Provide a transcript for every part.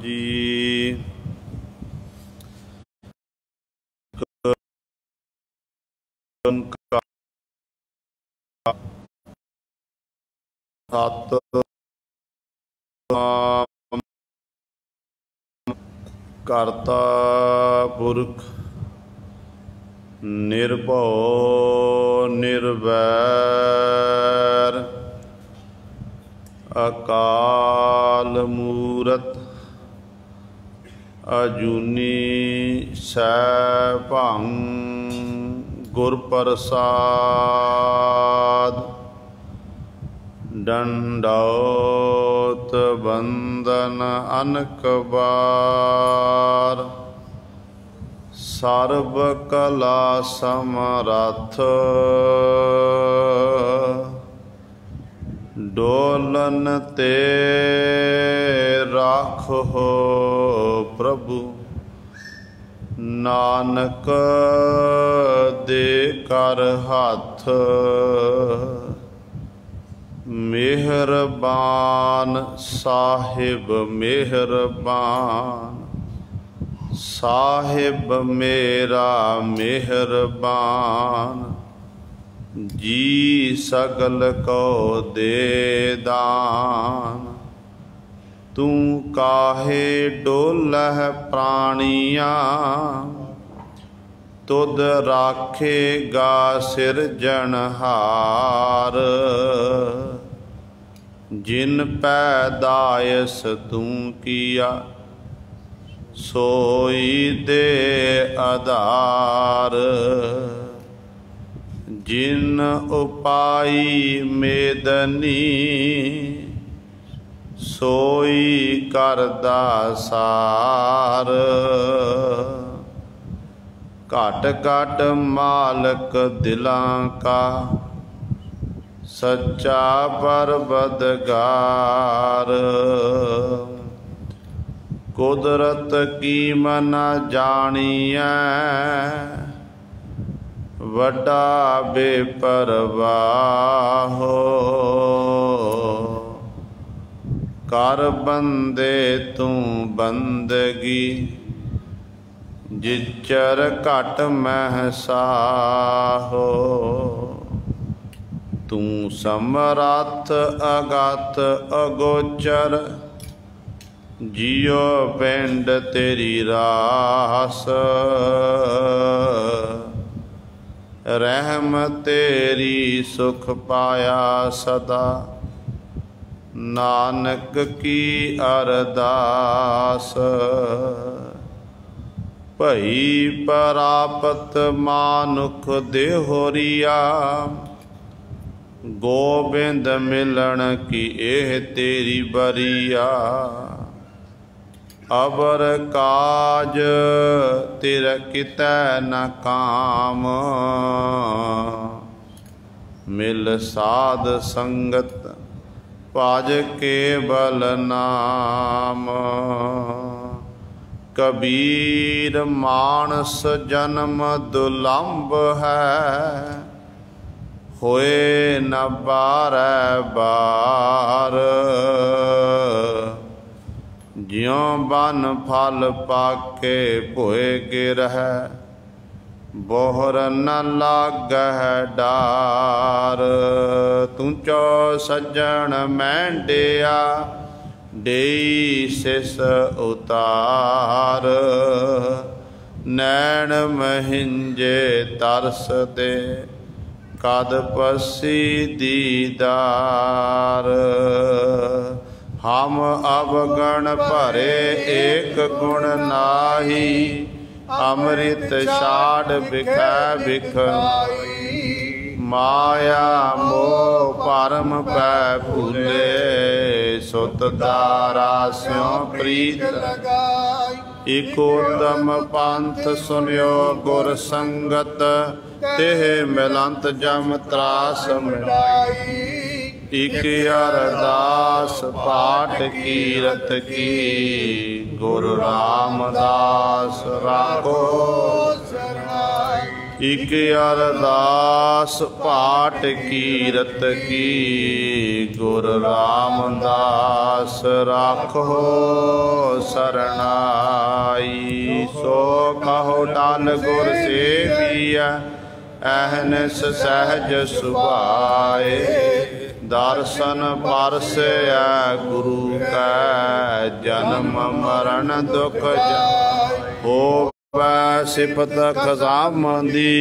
जी। सतनाम करता पुरख निर्भव निर्वैर अकाल मूरत अजूनी सैभं गुर प्रसाद। दंडौत बंदन अनक बार। सर्व कला समरथ डोलन ते राखो प्रभु। नानक दे कर हाथ मेहरबान साहिब मेहरबान। साहिब मेरा मेहरबान। जी सगल को दे दान। तू काहे डोलह प्राणियां तुद राखेगा सिरजनहार। जिन पैदायस तू किया सोई दे आधार। जिन उपाई मेदनी सोई करदा सार। घट घट मालक दिलां का सच्चा परबदगार। कुदरत की मना जानिए वड्डा बेपरवाह हो। कर बंदे तू बंदगी जिचर घट महसा हो। तू समरथ अगत अगोचर जियो पिंड तेरी रास। रहम तेरी सुख पाया सदा नानक की अरदास। भई परापत मानुख देहोरिया गोबिंद मिलन की एह तेरी बरिया। अबर काज तेरा कितै न काम मिल साध संगत पाज केवल नाम। कबीर मानस जन्म दुलंभ है होए न बारै बार। ज्यों बन फल पाके भोए गिरह बोहर न लागह डार। तू चो सज्जन मैंडिया डेई सिस उतार। नैन महिंजे तरस दे कद पसी दीदार। हम अवगण भरे एक गुण नाही अमृत छाड़ बिखै बिख। माया मोह परम पै भूले सुत दारा स्यों प्रीत। इकोतम पंथ सुनियो गुर संगत तेह मिलंत जम त्रास मिटाई। इक अरदास पाठ कीरत की गुरु रामदास राखो सरनाई। इक अरदास पाठ कीरत की गुरु रामदास राखो सरनाई। माल गुर सेविया अहनिस सहज सुभाए दर्शन परसया गुरु का जन्म मरण दुख हो सिफत खजामंदी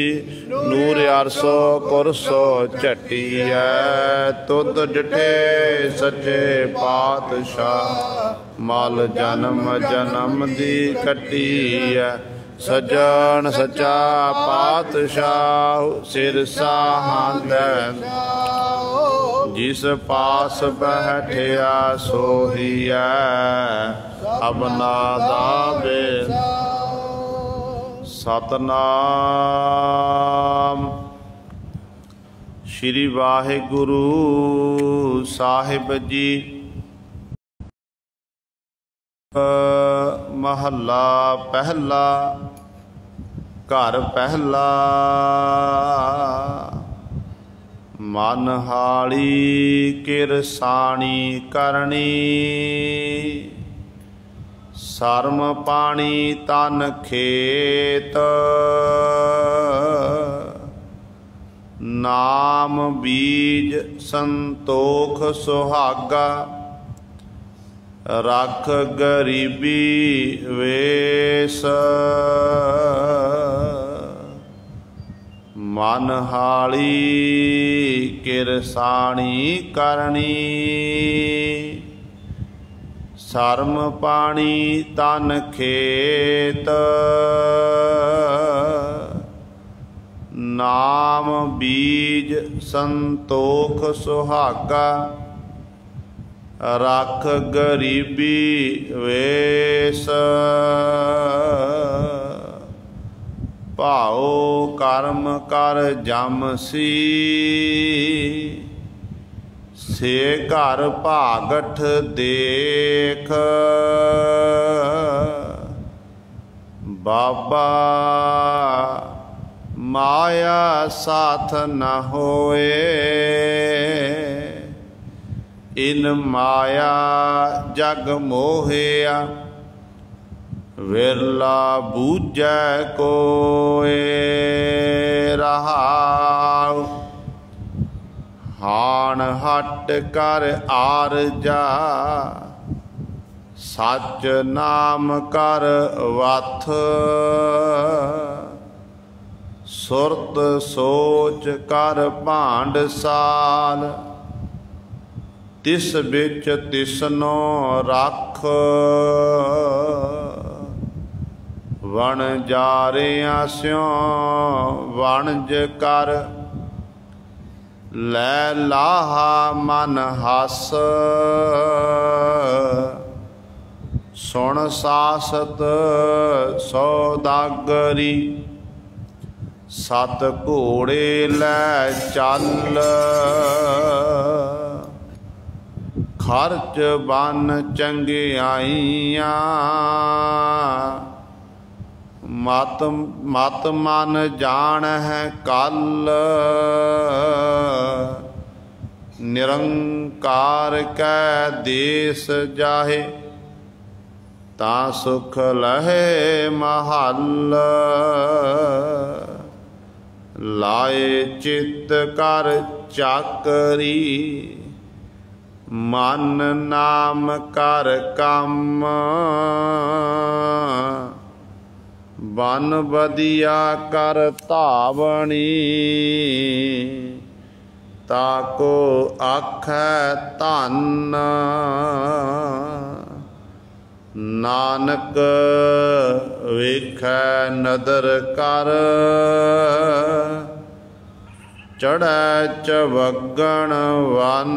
नूर अरसो कुरसो झटिया तुद डिठे सचे पातशाह मल जन्म जन्म दी कटिया सजन सचा पातशाह सिर साहंद जिस पास बैठिया सोहिया अपना दावे सतनाम श्री वाहिगुरु साहिब जी। महला पहला घर पहला मन हाली किरसाणी करनी सरम पानी तन खेत नाम बीज संतोख सुहागा रख गरीबी वेश मन हाली किरसाणी करनी सरम पानी तन खेत नाम बीज संतोख सुहागा रख गरीबी वेश भाओ कर्म कर जमसी से घर भागठ देख बाबा माया साथ न होए इन माया जग मोहिया विरला बूझै कोए रहाउ हाण हट कर आरजा सच नाम कर वथ सुरत सोच कर भांड साल तिस बिच तिसनो रख वण जारिया स्यों वणज कर लै लाहा मन हस सुन सासत सौदागरी सत घोड़े लै चल खर्च बन चंगियाइयां मत मत मन जान है कल निरंकार कै देश जाहे ता सुख लहे महल लाए चित कर चाकरी मन नाम कर काम बन बदिया कर धावनी ताको आखै धन नानक वेखै नदर कर चढ़ै चवगण वन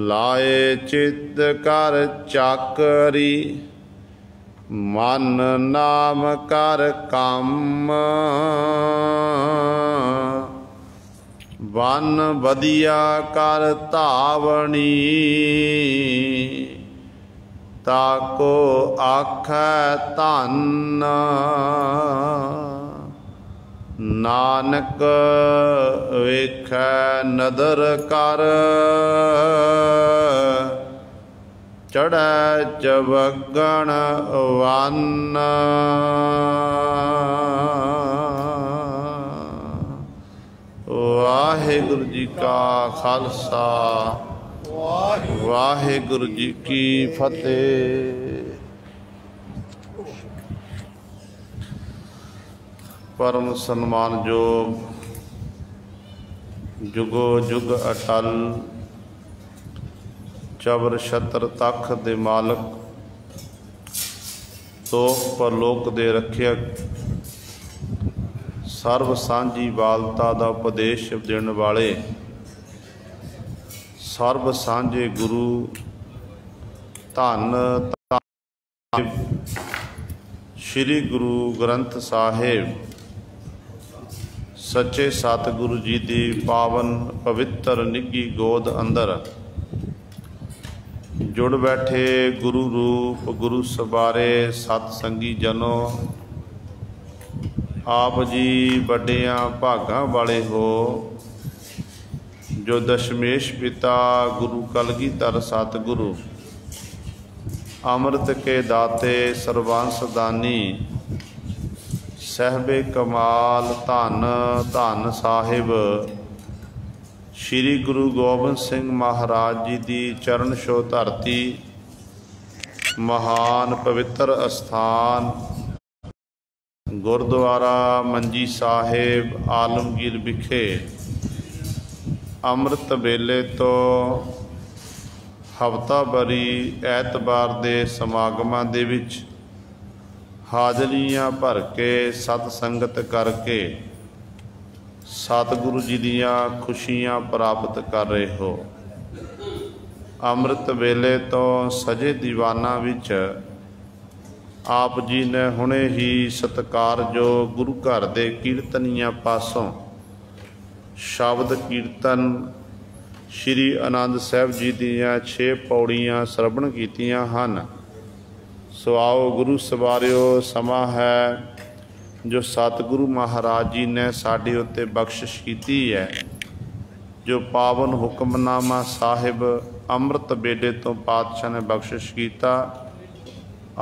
लाए चित कर चाकरी मन नाम कर काम बन बदिया कर धावनी ताको आखै धन नानक वेखै नदर कर ਚੜ੍ਹੈ ਚਵਗਣ ਵੰਨ। ਵਾਹਿਗੁਰੂ ਜੀ ਕਾ ਖਾਲਸਾ, ਵਾਹਿਗੁਰੂ ਜੀ ਕੀ ਫਤਿਹ। परम सन्मानयोग जुगो जुग अटल चबर छत्र तख दे मालक, तोख परलोक दे रखियक, सर्व सांझी बालता दा उपदेश देण वाले, सर्व सांझे गुरु धन श्री गुरु ग्रंथ साहिब सच्चे सतगुरु जी की पावन पवित्र निघी गोद अंदर जुड़ बैठे गुरु रूप गुरु सबारे सतसंगी जनों, आप जी वड्डियां भागां वाले हो जो दशमेश पिता गुरु कलगीधर सतगुरु अमृत के दाते सर्वांश दानी सहबे कमाल धन धन साहिब श्री गुरु गोबिंद सिंह महाराज जी की चरण छो धरती, महान पवित्र अस्थान गुरुद्वारा मंजी साहिब आलमगीर विखे अमृत वेले तो हफ्तावारी ऐतबार के समागमां दे विच हाजरियां भर के सतसंगत करके सतगुरु जी दियां खुशियां प्राप्त कर रहे हो। अमृत वेले तो सजे दीवाना विच आप जी ने हुणे ही सत्कार जो गुरु घर दे कीर्तनियां पासों शब्द कीर्तन श्री आनंद साहब जी दियां 6 पौड़ियां श्रवण कीतियां हन। सो आओ गुरु सवारियो, समा है जो सतगुरु महाराज जी ने साडे उत्ते बख्शिश की है, जो पावन हुक्मनामा साहिब अमृत बेडे तो पातशाह ने बख्शिश किया,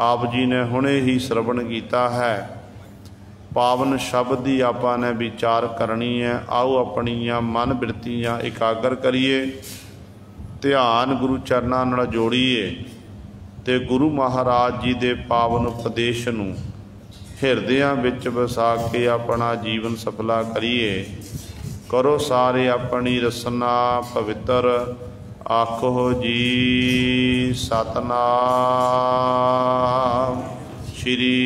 आप जी ने हुणे ही श्रवण किया है। पावन शब्द की आपां ने विचार करनी है। आओ अपनियां मन बिरतियां एकागर करिए, ध्यान गुरु चरनां नाल जोड़ीए ते गुरु महाराज जी दे पावन उपदेश नूं हिरदियां विच वसा के अपना जीवन सफला करिए। करो सारे अपनी रसना पवित्र, आखो जी सतनाम श्री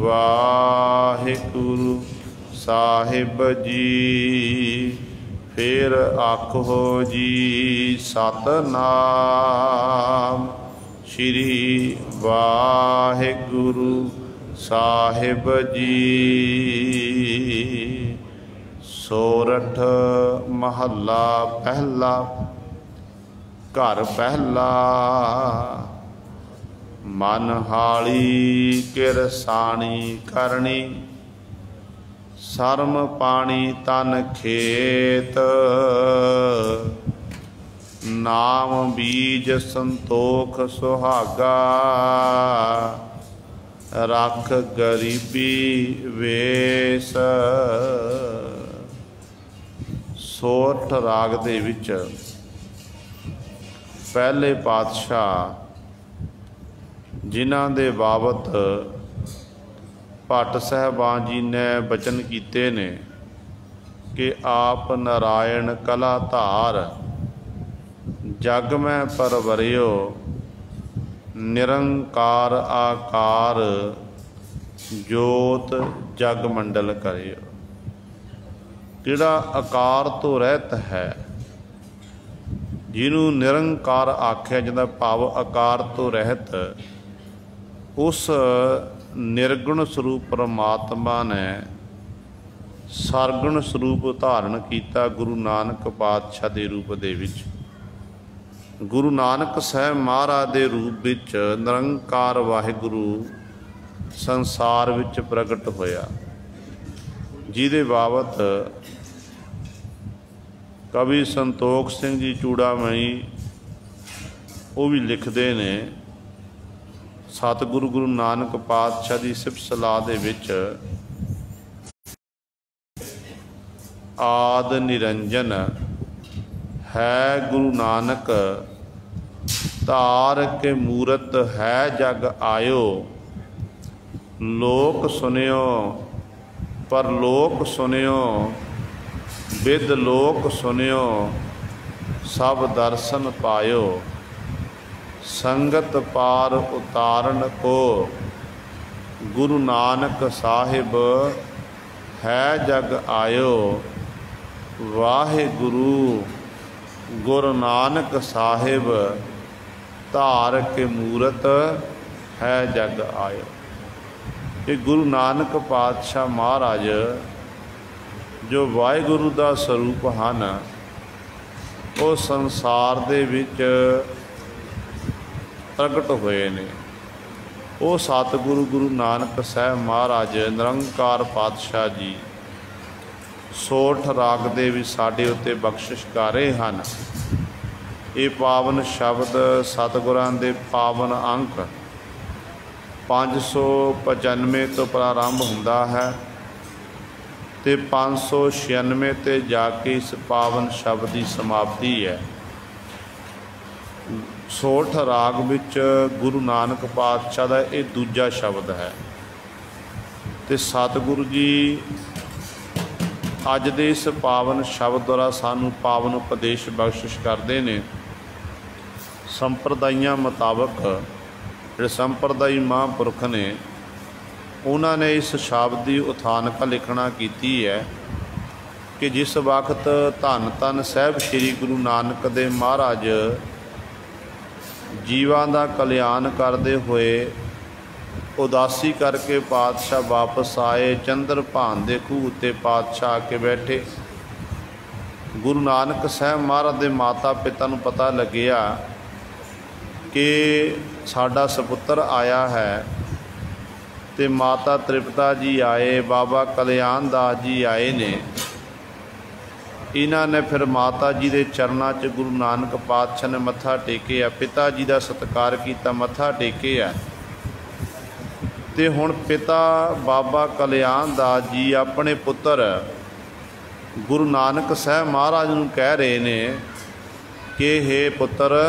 वाहिगुरु साहिब जी। फिर आखो जी सतनाम श्री वाहिगुरु साहिब जी। सोरठ महला पहला। घर पहला मन हाली किरसानी करनी, सरम पानी तन खेत, नाम बीज संतोख सुहागा, रख गरीबी वेस। सोरठ राग दे विच पहले पातशाह जिन्हां दे बाबत भट्ट साहबान जी ने बचन कीते ने कि आप नारायण कला धार, जग में परवरियो, निरंकार आकार, जोत जग मंडल करियो। किड़ा आकार तो रहत है, जिन्हों निरंकार आख्या जाता, भाव आकार तो रहत, उस निर्गुण स्वरूप परमात्मा ने सरगुण स्वरूप धारण किया गुरु नानक पातशाह के रूप दे विच। गुरु नानक साहब महाराज के रूप विच निरंकार वाहिगुरु संसार विच प्रगट होया, जिहदे बाबत कवि संतोख सिंह जी चूड़ामणी वो भी लिखते ने सतगुरु गुरु नानक पातशाह की सिफत सलाह दे विच आद निरंजन है गुरु नानक धार के मूरत है जग आयो। लोक सुनियो पर लोक सुनियो विद लोक सुनियो सब दर्शन पायो। संगत पार उतारन को गुरु नानक साहिब है जग आयो। वाहे गुरु गुरु नानक साहिब धार के मूरत है जग आयो। ये गुरु नानक पातशाह महाराज जो वाहिगुरु का स्वरूप हैं वो संसार दे विच प्रगट होए ने। वो सतगुरु गुरु नानक साहब महाराज निरंकार पातशाह जी सोठ राग दे विच साडे उत्ते बख्शिश कर रहे हैं। ये पावन शब्द सतगुरां दे पावन अंक 595 तो प्रारंभ हुंदा है ते 596 ते जाके इस पावन शब्द की समाप्ति है। सोठ राग विच गुरु नानक पातशाह का यह दूजा शब्द है। ते सतगुरु जी अज दे इस पावन शब्द द्वारा सानू पावन उपदेश बख्शिश करते हैं। संप्रदाइयां मुताबक जो संप्रदायी महापुरख ने उन्होंने इस शब्द की उथानका लिखना की है कि जिस वक्त धन धन साहब श्री गुरु नानक देव महाराज जीवां दा कल्याण करते हुए उदासी करके पातशाह वापस आए। चंद्रभान दे खूह उत्ते पातशाह आके बैठे। गुरु नानक साहब महाराज दे माता पिता नूं पता लग्या कि साडा सपुत्र आया है। ते माता तृप्ता जी आए, बाबा कल्याण दास जी आए ने। इन्हां ने फिर माता जी के चरणों च गुरु नानक पातशाह ने मत्था टेकिया, पिता जी का सत्कार किया, मत्था टेकिया। ते हुण पिता बाबा कल्याण दास जी अपने पुत्र गुरु नानक साहब महाराज नूं कह रहे ने कि हे पुत्र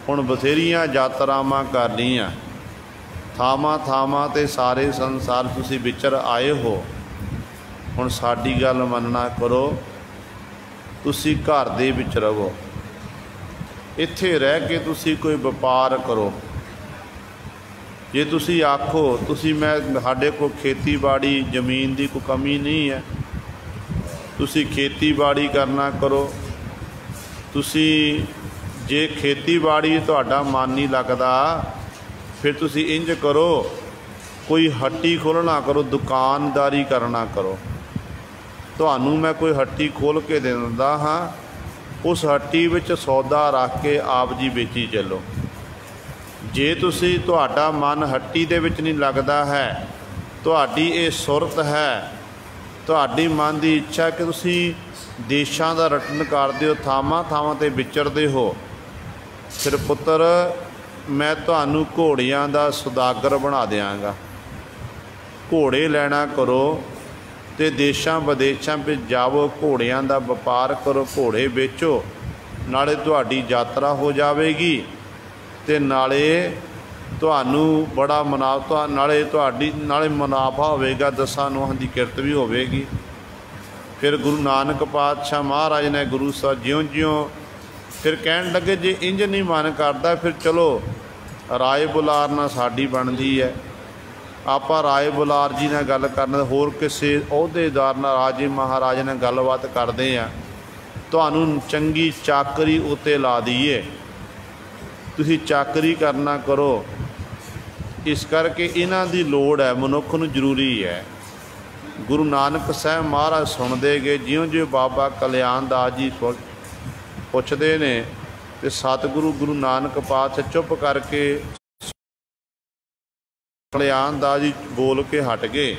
हुण बथेरियां यात्रावां कर लईआं, थावां थावां ते सारे संसार तुसीं विचर आए हो। हुण साडी गल मनना करो, तुसीं घर दे विच रहो, इत्थे रह के तुसीं कोई व्यापार करो। जे तुसीं आखो तुसीं मैं साडे कोल खेतीबाड़ी जमीन की कोई कमी नहीं है, तुसीं खेतीबाड़ी करना करो। तुसीं जे खेतीबाड़ी तुहाडा मन नहीं लगदा फिर तुसीं इंज करो, कोई हट्टी खोलना करो, दुकानदारी करना करो। तुहानूं मैं कोई हट्टी खोल के दे दिंदा हाँ, उस हट्टी विच सौदा रख के आप जी बेची चलो। जे तुसीं तुहाडा मन हट्टी दे विच नहीं लगदा है, तुहाडी ये सुरत है, तुहाडी मन की इच्छा कि तुसीं देशां दा रटन करदे हो, थावां थावां ते विचरदे हो, फिर पुत्र मैं तुहानूं घोड़ियां दा सुदागर बना देंगा। घोड़े लैना करो ते देशां विदेशां विच जावो, घोड़ियां दा व्यापार करो, घोड़े बेचो, नाले तुहाडी यात्रा हो जाएगी ते नाले तुहानूं बड़ा मुनाफा, नाले मुनाफा होवेगा, 10 नूहां दी किरत भी होवेगी। फिर गुरु नानक पातशाह महाराज ने गुरु साहब ज्यों ज्यों फिर कहन लगे जे इंज नहीं मन करता फिर चलो राय बुलार ना साडी बनती है, आपां राय बुलार जी नाल गल करना, होर किसी अहुदेदार नाल राजे महाराजे नाल गलबात करते हैं, तुहानूं चंगी चाकरी उत्ते ला दईए, तुसीं चाकरी करना करो। इस करके इन्हां दी लोड़ है, मनुख नूं जरूरी है। गुरु नानक साहब महाराज सुनते गए, ज्यों ज्यों बाबा कल्याण दास जी पुछते ने ते सतगुरु गुरु नानक पातशाह चुप करके कल्याण दास जी बोल के हट गए।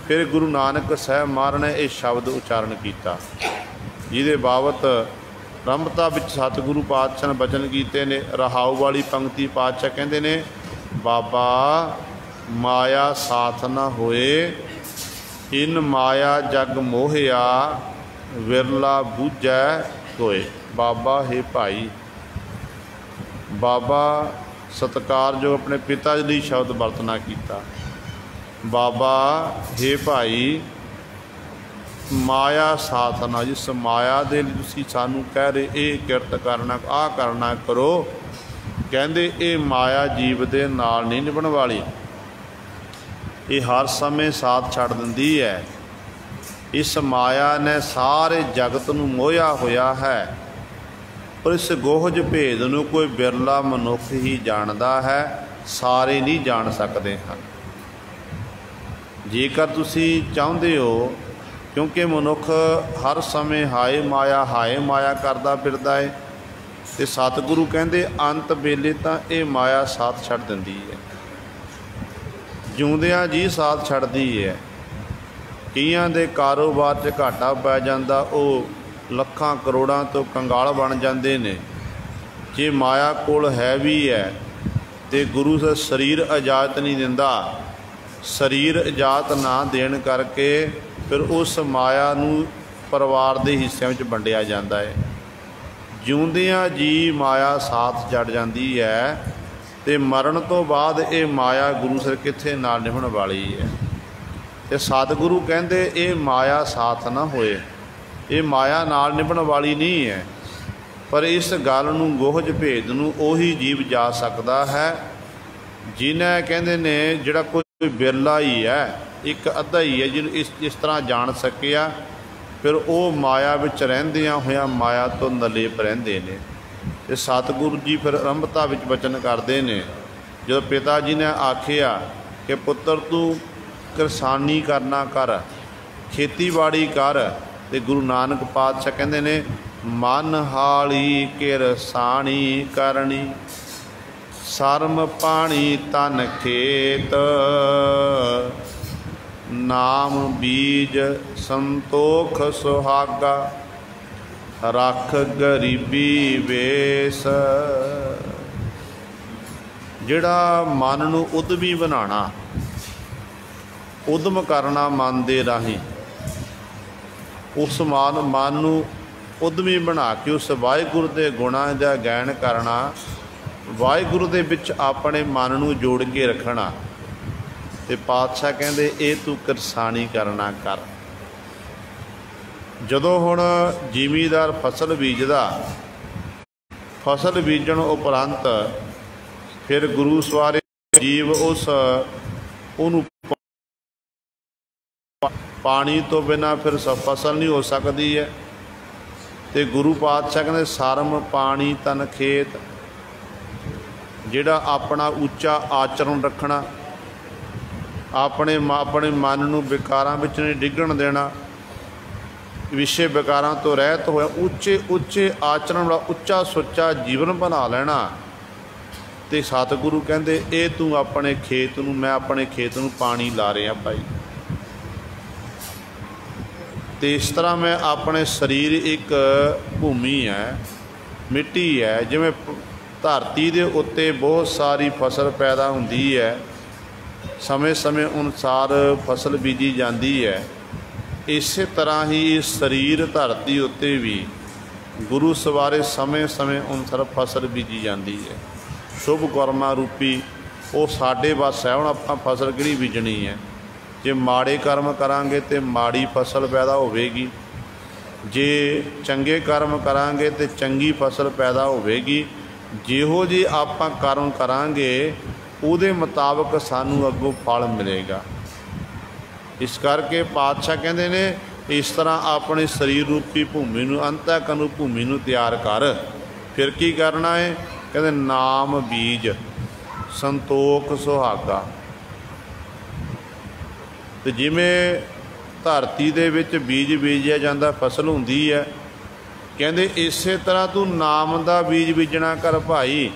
फिर गुरु नानक साहब महाराज ने यह शब्द उच्चारण किया, जिहदे बाबत रंभता विच सतगुरु पातशाह ने बचन कीते ने। रहाऊ वाली पंक्ति पातशाह कहते ने, बाबा माया साथ न होए, इन माया जग मोहिया, विरला बूझै कोय। बाबा हे भाई, बाबा सत्कार जो अपने पिता जी ਲਈ शब्द ਵਰਤਣਾ ਕੀਤਾ। बाबा हे भाई माया साथ ना, जिस माया ਦੇ ਲਈ ਤੁਸੀਂ ਸਾਨੂੰ ਕਹਿ ਰਹੇ ਇਹ ਕਿਰਤ ਕਰਨਾ, ਆਹ ਕਰਨਾ ਕਰੋ, ਕਹਿੰਦੇ ਇਹ ਮਾਇਆ ਜੀਵ ਦੇ ਨਾਲ ਨਹੀਂ ਨਿਭਣ ਵਾਲੀ, ਇਹ ਹਰ ਸਮੇਂ ਸਾਥ ਛੱਡ ਦਿੰਦੀ ਹੈ। ਇਸ ਮਾਇਆ ਨੇ ਸਾਰੇ ਜਗਤ ਨੂੰ ਮੋਹਿਆ ਹੋਇਆ ਹੈ, ਪਰ ਇਸ ਗੋਹਜ ਭੇਦ ਨੂੰ ਕੋਈ ਬਿਰਲਾ ਮਨੁੱਖ ਹੀ ਜਾਣਦਾ ਹੈ, ਸਾਰੇ ਨਹੀਂ ਜਾਣ ਸਕਦੇ ਹਨ। ਜੇਕਰ ਤੁਸੀਂ ਚਾਹੁੰਦੇ ਹੋ, ਕਿਉਂਕਿ ਮਨੁੱਖ ਹਰ ਸਮੇਂ ਹਾਏ ਮਾਇਆ ਕਰਦਾ ਫਿਰਦਾ ਹੈ, ਅਤੇ ਸਤਿਗੁਰੂ ਕਹਿੰਦੇ ਅੰਤ ਵੇਲੇ ਤਾਂ ਇਹ ਮਾਇਆ ਸਾਥ ਛੱਡ ਦਿੰਦੀ ਹੈ, ਜਿਉਂਦਿਆਂ ਜੀ ਸਾਥ ਛੱਡਦੀ ਹੈ। ਕਈਆਂ ਦੇ ਕਾਰੋਬਾਰ 'ਚ ਘਾਟਾ ਪੈ ਜਾਂਦਾ, ਉਹ ਲੱਖਾਂ ਕਰੋੜਾਂ ਤੋਂ ਕੰਗਾਲ ਬਣ ਜਾਂਦੇ ਨੇ। ਜੇ ਮਾਇਆ ਕੋਲ ਹੈ ਵੀ ਹੈ ਅਤੇ ਗੁਰੂ ਦਾ ਸਰੀਰ ਇਜਾਜ਼ਤ ਨਹੀਂ ਦਿੰਦਾ, ਸਰੀਰ ਇਜਾਜ਼ਤ ਨਾ ਦੇਣ ਕਰਕੇ ਫਿਰ ਉਸ ਮਾਇਆ ਨੂੰ ਪਰਿਵਾਰ ਦੇ ਹਿੱਸਿਆਂ ਵਿੱਚ ਵੰਡਿਆ ਜਾਂਦਾ ਹੈ। ਜਿਉਂਦਿਆਂ ਜੀ ਮਾਇਆ ਸਾਥ ਛੱਡ ਜਾਂਦੀ ਹੈ, ਅਤੇ ਮਰਨ ਤੋਂ ਬਾਅਦ ਇਹ ਮਾਇਆ ਗੁਰੂ ਸਰ ਕਿੱਥੇ ਨਾਲ ਨਿਭਣ ਵਾਲੀ ਹੈ। ਅਤੇ ਸਤਿਗੁਰੂ ਕਹਿੰਦੇ ਇਹ ਮਾਇਆ ਸਾਥ ਨਾ ਹੋਏ, ਇਹ ਮਾਇਆ ਨਾਲ ਨਿਭਣ ਵਾਲੀ ਨਹੀਂ ਹੈ। ਪਰ ਇਸ ਗੱਲ ਨੂੰ ਗੋਹਜ ਭੇਦ ਨੂੰ ਉਹੀ ਜੀਵ ਜਾ ਸਕਦਾ ਹੈ ਜਿਹਨੇ ਕਹਿੰਦੇ ਨੇ ਜਿਹੜਾ ਕੋਈ ਬਿਰਲਾ ਹੀ ਹੈ, ਇੱਕ ਅੱਧਾ ਹੀ ਹੈ ਜਿਹਨੂੰ ਇਸ ਤਰ੍ਹਾਂ ਜਾਣ ਸਕਿਆ, ਫਿਰ ਉਹ ਮਾਇਆ ਵਿੱਚ ਰਹਿੰਦਿਆਂ ਹੋਇਆਂ ਮਾਇਆ ਤੋਂ ਨਲੇਪ ਰਹਿੰਦੇ ਨੇ। ਅਤੇ ਸਤਿਗੁਰੂ ਜੀ ਫਿਰ ਆਰੰਭਤਾ ਵਿੱਚ ਬਚਨ ਕਰਦੇ ਨੇ, ਜਦੋਂ ਪਿਤਾ ਜੀ ਨੇ ਆਖਿਆ ਕਿ ਪੁੱਤਰ ਤੂੰ ਕਿਰਸਾਨੀ ਕਰਨਾ ਕਰ, ਖੇਤੀਬਾੜੀ ਕਰ, ਅਤੇ ਗੁਰੂ ਨਾਨਕ ਪਾਤਸ਼ਾਹ ਕਹਿੰਦੇ ਨੇ ਮਨ ਹਾਲੀ ਕਿਰਸਾਣੀ ਕਰਨੀ, ਸਰਮ ਪਾਣੀ ਤਨ ਖੇਤ, ਨਾਮ ਬੀਜ ਸੰਤੋਖ ਸੁਹਾਗਾ, ਰੱਖ ਗਰੀਬੀ ਵੇਸ। ਜਿਹੜਾ ਮਨ ਨੂੰ ਉਦਮੀ ਬਣਾਉਣਾ, ਉਦਮ ਕਰਨਾ ਮਨ ਦੇ ਰਾਹੀਂ, ਉਸ ਮਨ ਨੂੰ ਉਦਮੀ ਬਣਾ ਕੇ ਉਸ ਵਾਹਿਗੁਰੂ ਦੇ ਗੁਣਾਂ ਦਾ ਗਾਇਨ ਕਰਨਾ, ਵਾਹਿਗੁਰੂ ਦੇ ਵਿੱਚ ਆਪਣੇ ਮਨ ਨੂੰ ਜੋੜ ਕੇ ਰੱਖਣਾ। ਅਤੇ ਪਾਤਸ਼ਾਹ ਕਹਿੰਦੇ ਇਹ ਤੂੰ ਕਿਰਸਾਨੀ ਕਰਨਾ ਕਰ। ਜਦੋਂ ਹੁਣ ਜ਼ਿਮੀਦਾਰ ਫਸਲ ਬੀਜਦਾ, ਫਸਲ ਬੀਜਣ ਉਪਰੰਤ ਫਿਰ ਗੁਰੂ ਸਵਾਰੇ ਜੀਵ ਉਹਨੂੰ ਪਾਣੀ ਤੋਂ ਬਿਨਾਂ ਫਿਰ ਫਸਲ ਨਹੀਂ ਹੋ ਸਕਦੀ ਹੈ। ਅਤੇ ਗੁਰੂ ਪਾਤਸ਼ਾਹ ਕਹਿੰਦੇ ਸਰਮ ਪਾਣੀ ਤਨ ਖੇਤ, ਜਿਹੜਾ ਆਪਣਾ ਉੱਚਾ ਆਚਰਣ ਰੱਖਣਾ, ਆਪਣੇ ਮਨ ਨੂੰ ਵਿਕਾਰਾਂ ਵਿੱਚ ਨਹੀਂ ਡਿੱਗਣ ਦੇਣਾ, ਵਿਸ਼ੇ ਵਿਕਾਰਾਂ ਤੋਂ ਰਹਿਤ ਹੋਇਆ ਉੱਚੇ ਆਚਰਣ ਵਾਲਾ ਉੱਚਾ ਸੁੱਚਾ ਜੀਵਨ ਬਣਾ ਲੈਣਾ। ਅਤੇ ਸਤਿਗੁਰੂ ਕਹਿੰਦੇ ਇਹ ਤੂੰ ਆਪਣੇ ਖੇਤ ਨੂੰ, ਮੈਂ ਆਪਣੇ ਖੇਤ ਨੂੰ ਪਾਣੀ ਲਾ ਰਿਹਾ ਭਾਈ। ਅਤੇ ਇਸ ਤਰ੍ਹਾਂ ਮੈਂ ਆਪਣੇ ਸਰੀਰ ਇੱਕ ਭੂਮੀ ਹੈ, ਮਿੱਟੀ ਹੈ, ਜਿਵੇਂ ਧਰਤੀ ਦੇ ਉੱਤੇ ਬਹੁਤ ਸਾਰੀ ਫਸਲ ਪੈਦਾ ਹੁੰਦੀ ਹੈ, ਸਮੇਂ ਸਮੇਂ ਅਨੁਸਾਰ ਫਸਲ ਬੀਜੀ ਜਾਂਦੀ ਹੈ, ਇਸੇ ਤਰ੍ਹਾਂ ਹੀ ਇਹ ਸਰੀਰ ਧਰਤੀ ਉੱਤੇ ਵੀ ਗੁਰੂ ਸਵਾਰੇ ਸਮੇਂ ਸਮੇਂ ਅਨੁਸਾਰ ਫਸਲ ਬੀਜੀ ਜਾਂਦੀ ਹੈ। ਸ਼ੁਭ ਕਰਮਾਂ ਰੂਪੀ ਉਹ ਸਾਡੇ ਵੱਸ ਹੈ। ਹੁਣ ਆਪਾਂ ਫਸਲ ਕਿਹੜੀ ਬੀਜਣੀ ਹੈ? ਜੇ ਮਾੜੇ ਕਰਮ ਕਰਾਂਗੇ ਤਾਂ ਮਾੜੀ ਫਸਲ ਪੈਦਾ ਹੋਵੇਗੀ, ਜੇ ਚੰਗੇ ਕਰਮ ਕਰਾਂਗੇ ਤਾਂ ਚੰਗੀ ਫਸਲ ਪੈਦਾ ਹੋਵੇਗੀ। ਜਿਹੋ ਜਿਹੇ ਆਪਾਂ ਕਰਮ ਕਰਾਂਗੇ ਉਹਦੇ ਮੁਤਾਬਕ ਸਾਨੂੰ ਅੱਗੋਂ ਫਲ ਮਿਲੇਗਾ। ਇਸ ਕਰਕੇ ਪਾਤਸ਼ਾਹ ਕਹਿੰਦੇ ਨੇ ਇਸ ਤਰ੍ਹਾਂ ਆਪਣੇ ਸਰੀਰ ਰੂਪੀ ਭੂਮੀ ਨੂੰ, ਅੰਤःਕਰਨ ਭੂਮੀ ਨੂੰ ਤਿਆਰ ਕਰ। ਫਿਰ ਕੀ ਕਰਨਾ ਹੈ? ਕਹਿੰਦੇ ਨਾਮ ਬੀਜ ਸੰਤੋਖ ਸੁਹਾਗਾ। ਅਤੇ ਜਿਵੇਂ ਧਰਤੀ ਦੇ ਵਿੱਚ ਬੀਜ ਬੀਜਿਆ ਜਾਂਦਾ, ਫਸਲ ਹੁੰਦੀ ਹੈ, ਕਹਿੰਦੇ ਇਸੇ ਤਰ੍ਹਾਂ ਤੂੰ ਨਾਮ ਦਾ ਬੀਜ ਬੀਜਣਾ ਕਰ ਭਾਈ,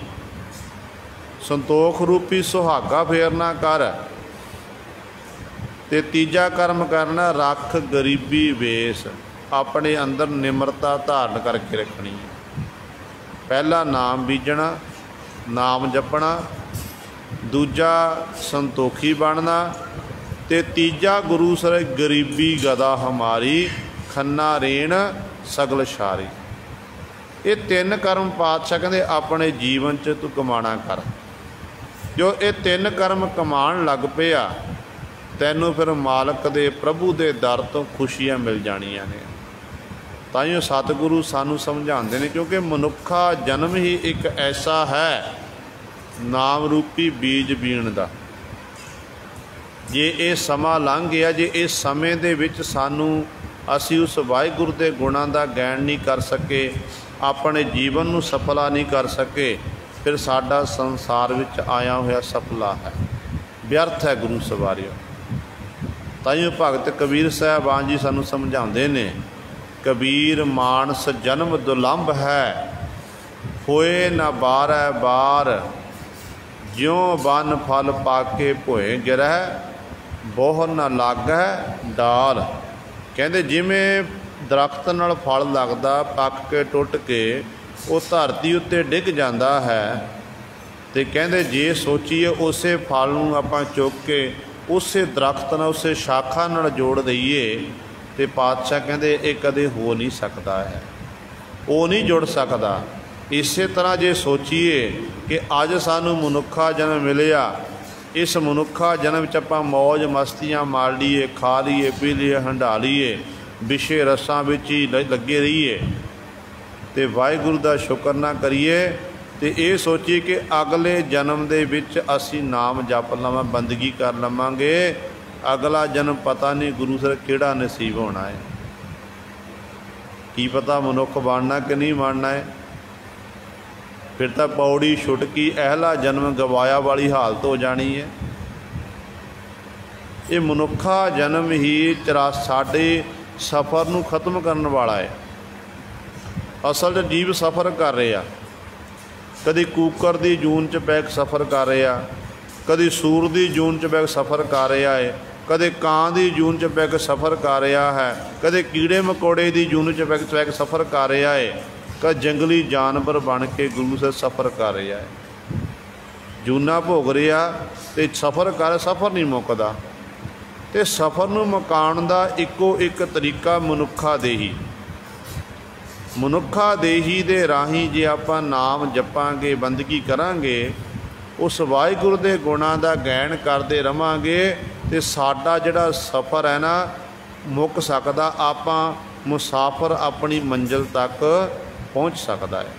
ਸੰਤੋਖ ਰੂਪੀ ਸੁਹਾਗਾ ਫੇਰਨਾ ਕਰ। ਅਤੇ ਤੀਜਾ ਕਰਮ ਕਰਨਾ ਰੱਖ ਗਰੀਬੀ ਵੇਸ, ਆਪਣੇ ਅੰਦਰ ਨਿਮਰਤਾ ਧਾਰਨ ਕਰਕੇ ਰੱਖਣੀ ਹੈ। ਪਹਿਲਾ ਨਾਮ ਬੀਜਣਾ, ਨਾਮ ਜਪਣਾ, दूजा संतोखी बनना, ते तीजा गुरु सर गरीबी गदा हमारी, खन्ना रेण सगल शारी। ये तीन कर्म पातशाह कहते अपने जीवन च तू कमाना कर। जो ये तीन कर्म कमान लग पिया तैनूं फिर मालक दे प्रभु दे दर तो खुशियां मिल जानियां ने। ताइयों सतगुरु सानू समझाते हैं, क्योंकि मनुखा जन्म ही एक ऐसा है नाम रूपी बीज बीण दा। जे ये समा लंघ गया, जे इस समय दे विच सानू असी उस वाहिगुरू दे गुणां दा गैण नहीं कर सके, अपने जीवन नूं सफला नहीं कर सके, फिर साडा संसार विच आया होया सफला है, व्यर्थ है गुरु सवारियो। ताइयों भगत कबीर साहबान जी सानू समझाते ने, कबीर मानस जन्म दुलंभ है, होए न बारै बार, ज्यों बन फल पाके भोए गिरह, बोह न लागै डाल। कहते जिमें दरख्त नाल फल लगदा पक के टुट के वो धरती उत्ते डिग जाता है, तो कहते जे सोचीए उस फल नूं आपां चुक के उस दरख्त नाल उस शाखा नाल जोड़ दईए, तो पातशाह कहते ये कदे हो नहीं सकता है, वो नहीं जुड़ सकता। इस तरह जे सोचीए कि अज सानू मनुखा जन्म मिलिया, इस मनुखा जन्म च आपां मौज मस्तियां मार लीए, खा लीए, पी लीए, हंडा लीए, विषे रसां विच ही लगे रहीए, तो वाहिगुरू दा शुक्र ना करिए, तो ये सोचिए कि अगले जन्म दे विच असी नाम जप लवां, बंदगी कर लवांगे, अगला जन्म पता नहीं गुरु सर किहड़ा नसीब होना है, की पता मनुख बनना कि नहीं बनना है। फिर तो पौड़ी छुटकी अहला जन्म गवाया वाली हालत हो जानी है। ये मनुखा जन्म ही साडे सफ़र नूं खत्म करने वाला है। असल जीव सफ़र कर रहे आ, कदी कूकर की जून च पैक सफ़र कर रहे आ, कदी सूर की जून च पैक सफ़र कर रहा है, कदे कां की जून च पैक सफ़र कर रहा है, कदे कीड़े मकोड़े की जून च पैक सफ़र कर रहा है, कद जंगली जानवर बन के गुरु से सफ़र कर रहा है, जूना भोग रहा तो सफ़र कर, सफ़र नहीं मुकदा। तो सफ़र नूं मुकाउण दा इक्को एक तरीका मनुखा देही, मनुखा देही दे राही जे आपां नाम जपांगे, बंदगी करांगे, उस वाहिगुरू दे गुणां दा गैण करते रवांगे, तो साडा जिहड़ा सफ़र है ना मुक सकदा, आपां मुसाफर अपनी मंजिल तक पहुँच सकता है।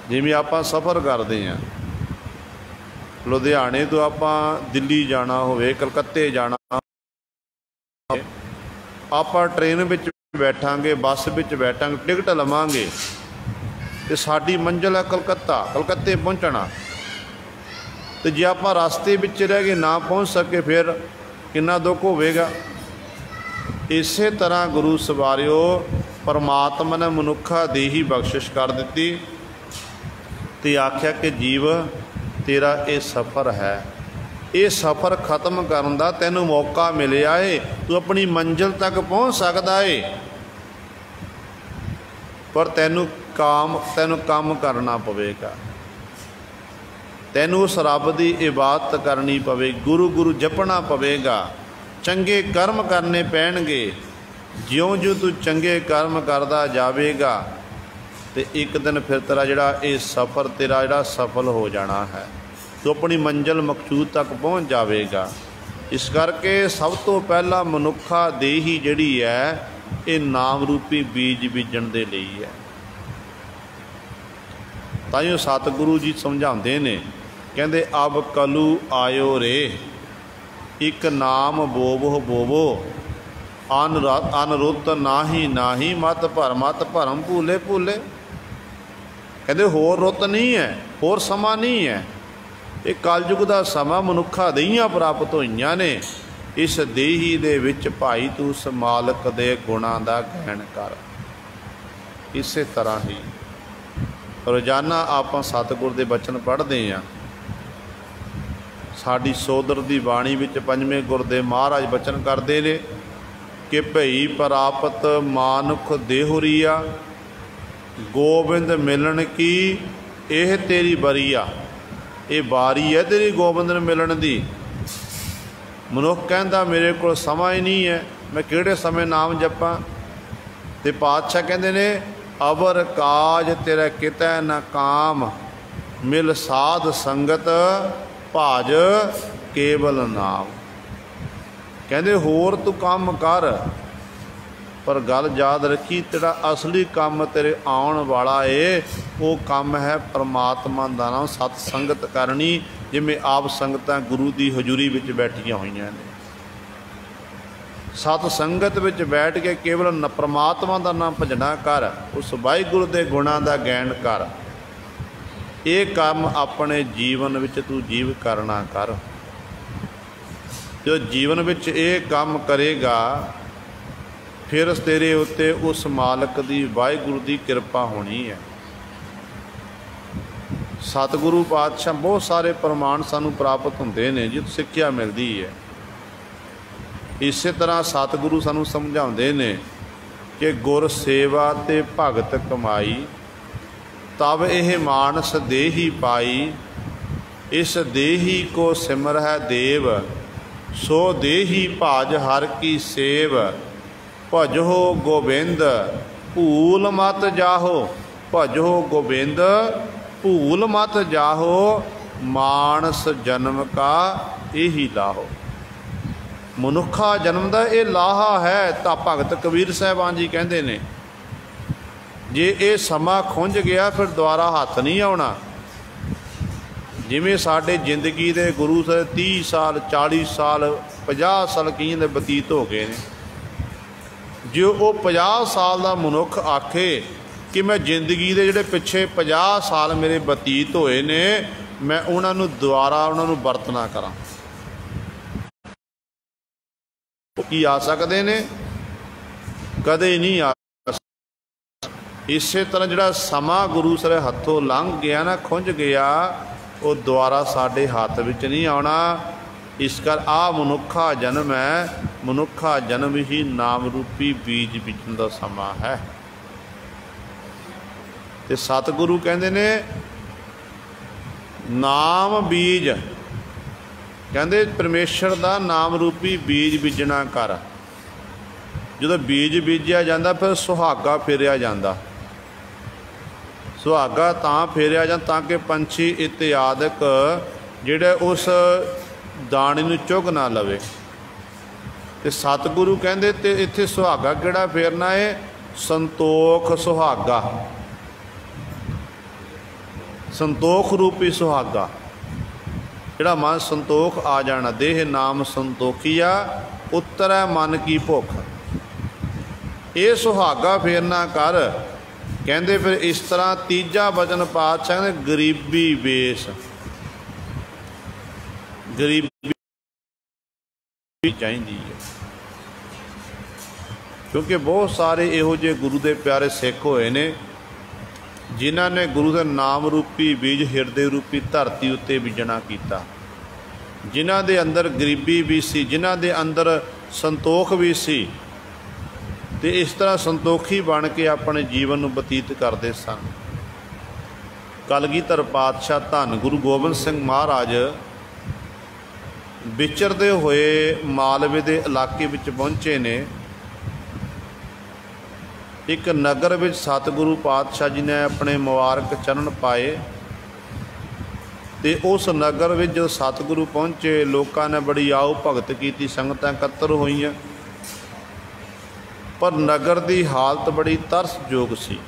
जिवें आपां सफ़र करते हैं, लुधियाने तो आपां दिल्ली जाना होवे, कलकत्ते जाना, आपां ट्रेन विच बैठांगे, बस विच बैठांगे, टिकट लवांगे, तो साडी मंजिल है कलकत्ता, कलकत्ते पहुँचना। तो जे आपां रास्ते विच रह गए, ना पहुँच सके, फिर कितना दुख होवेगा। इस तरह गुरु सवारियो परमात्मा ने मनुखा दी ही बख्शिश कर दी, तो आख्या कि जीव तेरा ये सफ़र है, ये सफ़र खत्म करन दा तैनू मौका मिलिया है, तू अपनी मंजिल तक पहुँच सकदा है, पर तैनू काम करना पवेगा, तैनू उस रब की इबादत करनी पवे, गुरु गुरु जपना पवेगा, चंगे कर्म करने पैणगे। ज्यों ज्यों तू चंगे कर्म करदा जावेगा, तो एक दिन फिर तेरा जिहड़ा ये सफ़र तेरा जिहड़ा सफल हो जाना है, तो अपनी मंजिल मकसूद तक पहुँच जावेगा। इस करके सब तो पहला मनुखा देही जिहड़ी है ये नाम रूपी बीज बीजण दे लई है। ताइयों सतगुरु जी समझाते ने, कहते अब कलू आयो रे, एक नाम बोवो बोवो, अनरुत नाही नाही, मत भरम भूले भूले। कहते होर रुत नहीं है, होर समा नहीं है, ये कलयुग का समा मनुखा देहियां प्राप्त होईयां ने। इस देही दे विच भाई तू उस मालक दे गुणां दा गैण कर। इस तरह ही रोजाना आपां सतगुर दे बचन पढ़ते हैं। साडी सोदर दी बाणी विच पंजवें गुर दे महाराज बचन करते ने कि भई प्राप्त मानुख देहुरीआ, गोबिंद मिलन की एह तेरी बरीआ। ये बारी है तेरी गोबिंद ने मिलन दी। मनुख कहता मेरे को समा ही नहीं है, मैं किहड़े समय नाम जपां। ते पातशाह कहते ने अबर काज तेरा कितै न काम, मिल साध संगत भाज केवल नाम। कहते होर तू काम कर, पर गल याद रखी तेरा असली काम तेरे आउण वाला है, वो काम है परमात्मा दा नाम सत संगत करनी। जिवें आप संगतां गुरु की हजूरी विच बैठियां होईयां ने, सत संगत विच बैठ के केवल परमात्मा का नाम भजना कर, उस वाहिगुरू के गुणां का गैन कर। ये काम अपने जीवन विच तू जीव करना कर। जो जीवन विच ये काम करेगा फिर तेरे उत्ते उस मालक की वाहिगुरू की कृपा होनी है। सतगुरु पातशाह बहुत सारे प्रमाण सानू प्राप्त होंदे ने जित सिक्ख्या मिलती है। इस तरह सतगुरु सानू समझाते ने कि गुर सेवा ते भगत कमाई, तब यह मानस देही पाई। इस देही को सिमर है देव, सो देही भाज हर की सेव। भजो गोबिंद भूल मत जाहो, भजो गोबिंद भूल मत जाहो। मानस जन्म का यही लाहो। मनुखा जन्म का ये लाहा है। तो भगत कबीर साहबान जी कहते ने जे ये समा खुंझ गया फिर दोबारा हथ नहीं आना। जिमें साडे जिंदगी दे गुरु से 30 साल 40 साल 50 साल कई दे बतीत हो गए ने। जो वो 50 साल का मनुख आखे कि मैं जिंदगी के जोड़े पिछे 50 साल मेरे बतीत होए ने, मैं उन्होंने दोबारा उन्होंने वरत ना करा, की आ सकते ने? कदे नहीं आ। इस तरह जोड़ा समा गुरु सर हथों लंघ गया ना, खुंझ गया, वो दोबारा साडे हाथ विच नहीं आना। इस कर आ मनुखा जन्म है, मनुखा जन्म ही नाम रूपी बीज बीजन का समा है। ते सतगुरु कहते ने नाम बीज, कहते परमेश्वर का नाम रूपी बीज बीजना कर। जो बीज बीजा जाता फिर सुहागा फेरिया जाता। सुहागा तां फेरिया जाता ताकि पंछी इत्यादक जिहड़े उस दाने नूं चुग ना लवे। ते सतगुरु कहते ते इत्थे सुहागा किहड़ा फेरना है? संतोख सुहागा, संतोख रूपी सुहागा। जिहड़ा मन संतोख आ जाना, देह नाम संतोखिया उत्तरै मन की भुख। ये सुहागा फेरना कर। कहते फिर इस तरह तीजा वचन पातशाह ने गरीबी बेस, गरीबी चाहिए है। क्योंकि बहुत सारे इहो जे गुरु के प्यारे सिख होए ने जिन्हां ने गुरु के नाम रूपी बीज हिरदे रूपी धरती उत्ते बीजना कीता, जिन्हां दे अंदर गरीबी भी सी, जिन्हां दे अंदर संतोख भी सी। ते इस तरह संतोखी बन के अपने जीवन नूं बतीत करते सन। कलगीधर पातशाह धन गुरु गोबिंद सिंह महाराज विचरते हुए मालवे के इलाके में पहुँचे ने। एक नगर में सतगुरु पातशाह जी ने अपने मुबारक चरण पाए। तो उस नगर में जो सतगुरु पहुँचे, लोगों ने बड़ी आओ भगत की, संगतां इकट्ठा होईयां, पर नगर की हालत बड़ी तरसयोग सी।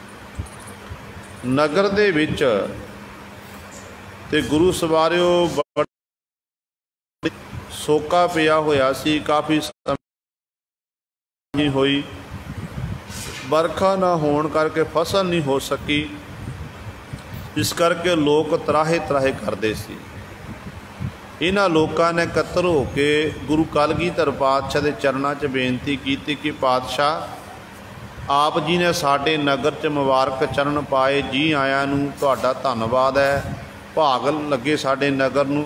नगर दे विच ते गुरु सवारिओ सोका पिया होया सी, काफ़ी समय होई, बरखा ना होने करके फसल नहीं हो सकी। इस करके लोग तराहे तराहे करते सी। इन्हां लोगों ने इकट्ठे होके गुरु कलगीधर पातशाह के चरणों च बेनती की कि पातशाह आप जी ने साडे नगर च मुबारक चरण पाए, जी आया नूं तुहाडा धन्नवाद है, भाग लगे साडे नगर नूं।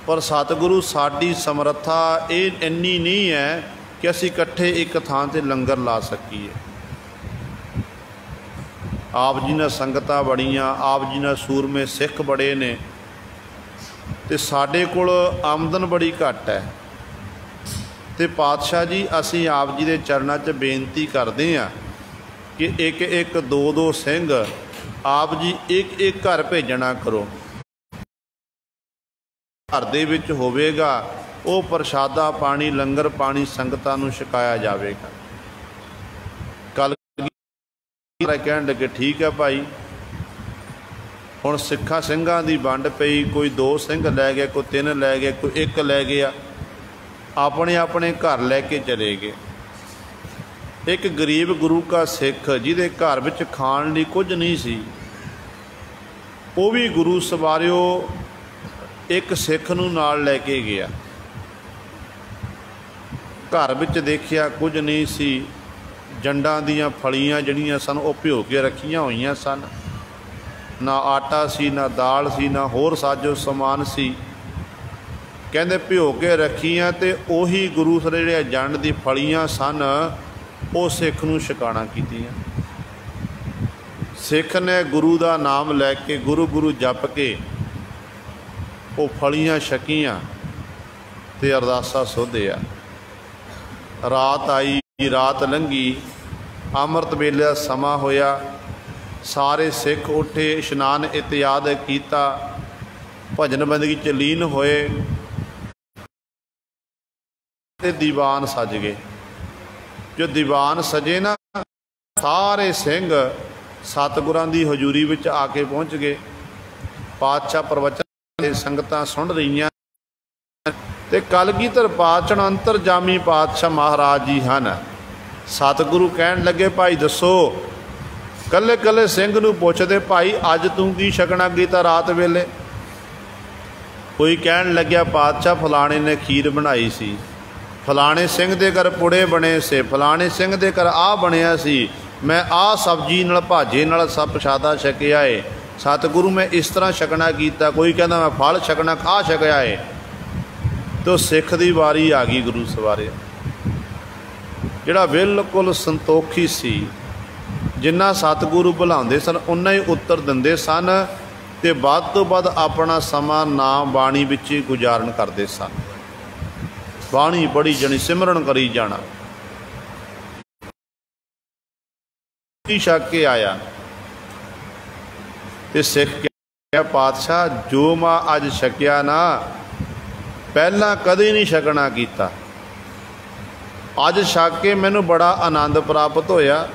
पर सतगुरु साडी समर्था ये इन्नी नहीं है कि असीं इकट्ठे एक थां ते लंगर ला सकीए। आप जी ने संगतां बड़ियां, आप जी ने सूरमे सिख बड़े ने, ਤੇ ਸਾਡੇ ਕੋਲ ਆਮਦਨ ਬੜੀ ਘੱਟ ਹੈ। ਤੇ ਪਾਤਸ਼ਾਹ ਜੀ ਅਸੀਂ ਆਪ ਜੀ ਦੇ ਚਰਨਾਂ 'ਚ ਬੇਨਤੀ ਕਰਦੇ ਹਾਂ ਕਿ ਇੱਕ ਇੱਕ ਦੋ ਦੋ ਸਿੰਘ ਆਪ ਜੀ ਇੱਕ ਇੱਕ ਘਰ ਭੇਜਣਾ ਕਰੋ। ਘਰ ਦੇ ਵਿੱਚ ਹੋਵੇਗਾ ਉਹ ਪ੍ਰਸ਼ਾਦਾ ਪਾਣੀ ਲੰਗਰ ਪਾਣੀ ਸੰਗਤਾਂ ਨੂੰ ਛਕਾਇਆ ਜਾਵੇਗਾ। ਕੱਲ ਕਹਿਣ ਲੱਗੇ ਠੀਕ ਹੈ ਭਾਈ। ਹੁਣ ਸਿੱਖਾਂ ਸਿੰਘਾਂ ਦੀ ਵੰਡ ਪਈ, ਕੋਈ 2 ਸਿੰਘ ਲੈ ਗਿਆ, ਕੋਈ 3 ਲੈ ਗਿਆ, ਕੋਈ 1 ਲੈ ਗਿਆ, ਆਪਣੇ ਆਪਣੇ ਘਰ ਲੈ ਕੇ ਚਲੇ ਗਏ। ਇੱਕ ਗਰੀਬ ਗੁਰੂ ਕਾ ਸਿੱਖ ਜਿਹਦੇ ਘਰ ਵਿੱਚ ਖਾਣ ਲਈ ਕੁਝ ਨਹੀਂ ਸੀ, ਉਹ ਵੀ ਗੁਰੂ ਸਵਾਰਿਓ ਇੱਕ ਸਿੱਖ ਨੂੰ ਨਾਲ ਲੈ ਕੇ ਗਿਆ। ਘਰ ਵਿੱਚ ਦੇਖਿਆ ਕੁਝ ਨਹੀਂ ਸੀ, ਜੰਡਾਂ ਦੀਆਂ ਫਲੀਆਂ ਜਿਹੜੀਆਂ ਸਨ ਉਹ ਭਿਓ ਕੇ ਰੱਖੀਆਂ ਹੋਈਆਂ ਸਨ। ਨਾ ਆਟਾ ਸੀ, ਨਾ ਦਾਲ ਸੀ, ਨਾ ਹੋਰ ਸਾਜੋ ਸਮਾਨ ਸੀ। ਕਹਿੰਦੇ ਭਿਓ ਕੇ ਰੱਖੀਆਂ ਤੇ ਉਹੀ ਗੁਰੂ ਸਰ ਜਿਹੜੇ ਜੰਡ ਦੀ ਫਲੀਆਂ ਸਨ ਉਹ ਸਿੱਖ ਨੂੰ ਛਕਾਣਾ ਕੀਤੀਆਂ। ਸਿੱਖ ਨੇ ਗੁਰੂ ਦਾ ਨਾਮ ਲੈ ਕੇ ਗੁਰੂ ਗੁਰੂ ਜਪ ਕੇ ਉਹ ਫਲੀਆਂ ਛਕੀਆਂ ਤੇ ਅਰਦਾਸਾ ਸੋਧਿਆ। ਰਾਤ ਆਈ, ਰਾਤ ਲੰਘੀ, ਅੰਮ੍ਰਿਤ ਵੇਲੇ ਦਾ ਸਮਾਂ ਹੋਇਆ। ਸਾਰੇ ਸਿੱਖ ਉੱਠੇ, ਇਸ਼ਨਾਨ ਇਤਿਆਦ ਕੀਤਾ, ਭਜਨ ਬੰਦਗੀ 'ਚ ਲੀਨ ਹੋਏ ਤੇ ਦੀਵਾਨ ਸਜ ਗਏ। ਜੋ ਦੀਵਾਨ ਸਜੇ ਨਾ, ਸਾਰੇ ਸਿੰਘ ਸਤਿਗੁਰਾਂ ਦੀ ਹਜ਼ੂਰੀ ਵਿੱਚ ਆ ਕੇ ਪਹੁੰਚ ਗਏ। ਪਾਤਸ਼ਾਹ ਪ੍ਰਵਚਨ ਦੇ ਸੰਗਤਾਂ ਸੁਣ ਰਹੀਆਂ ਤੇ ਕਲਗੀਧਰ ਪਾਤਸ਼ਾਹ ਅੰਤਰਜਾਮੀ ਪਾਤਸ਼ਾਹ ਮਹਾਰਾਜ ਜੀ ਹਨ। ਸਤਿਗੁਰੂ ਕਹਿਣ ਲੱਗੇ ਭਾਈ ਦੱਸੋ। ਕੱਲੇ ਕੱਲੇ ਸਿੰਘ ਨੂੰ ਪੁੱਛਦੇ ਭਾਈ ਅੱਜ ਤੂੰ ਕੀ ਛਕਣਾ ਕੀਤਾ ਰਾਤ ਵੇਲੇ। ਕੋਈ ਕਹਿਣ ਲੱਗਿਆ ਪਾਤਸ਼ਾਹ ਫਲਾਣੇ ਨੇ ਖੀਰ ਬਣਾਈ ਸੀ, ਫਲਾਣੇ ਸਿੰਘ ਦੇ ਘਰ ਪੁੜੇ ਬਣੇ ਸੇ, ਫਲਾਣੇ ਸਿੰਘ ਦੇ ਘਰ ਆਹ ਬਣਿਆ ਸੀ, ਮੈਂ ਆਹ ਸਬਜ਼ੀ ਨਾਲ ਭਾਜੇ ਨਾਲ ਸਭ ਪ੍ਰਸ਼ਾਦਾ ਛਕਿਆ ਏ। ਸਤਿਗੁਰੂ ਮੈਂ ਇਸ ਤਰ੍ਹਾਂ ਛਕਣਾ ਕੀਤਾ। ਕੋਈ ਕਹਿੰਦਾ ਮੈਂ ਫਲ ਛਕਣਾ ਆਹ ਛਕਿਆ ਏ। ਤੇ ਸਿੱਖ ਦੀ ਵਾਰੀ ਆ ਗਈ ਗੁਰੂ ਸਵਾਰੇ, ਜਿਹੜਾ ਬਿਲਕੁਲ ਸੰਤੋਖੀ ਸੀ। ਜਿੰਨਾ ਸਤਿਗੁਰੂ ਬੁਲਾਉਂਦੇ ਸਨ ਉਨਾ ਹੀ ਉੱਤਰ ਦਿੰਦੇ ਸਨ ਤੇ ਵੱਧ ਤੋਂ ਵੱਧ ਆਪਣਾ ਸਮਾਂ ਨਾਮ ਬਾਣੀ ਵਿੱਚ ਹੀ ਗੁਜ਼ਾਰਨ ਕਰਦੇ ਸਨ। ਬਾਣੀ ਬੜੀ ਜਣੀ ਸਿਮਰਨ ਕਰੀ ਜਾਣਾ। ਛਕ ਕੇ ਆਇਆ ਤੇ ਸਿੱਖ ਕਿਹਾ ਪਾਤਸ਼ਾਹ ਜੋ ਮੈਂ ਅੱਜ ਛਕਿਆ ਨਾ ਪਹਿਲਾਂ ਕਦੇ ਨਹੀਂ ਛਕਣਾ ਕੀਤਾ। ਅੱਜ ਛਕ ਕੇ ਮੈਨੂੰ ਬੜਾ ਆਨੰਦ ਪ੍ਰਾਪਤ ਹੋਇਆ।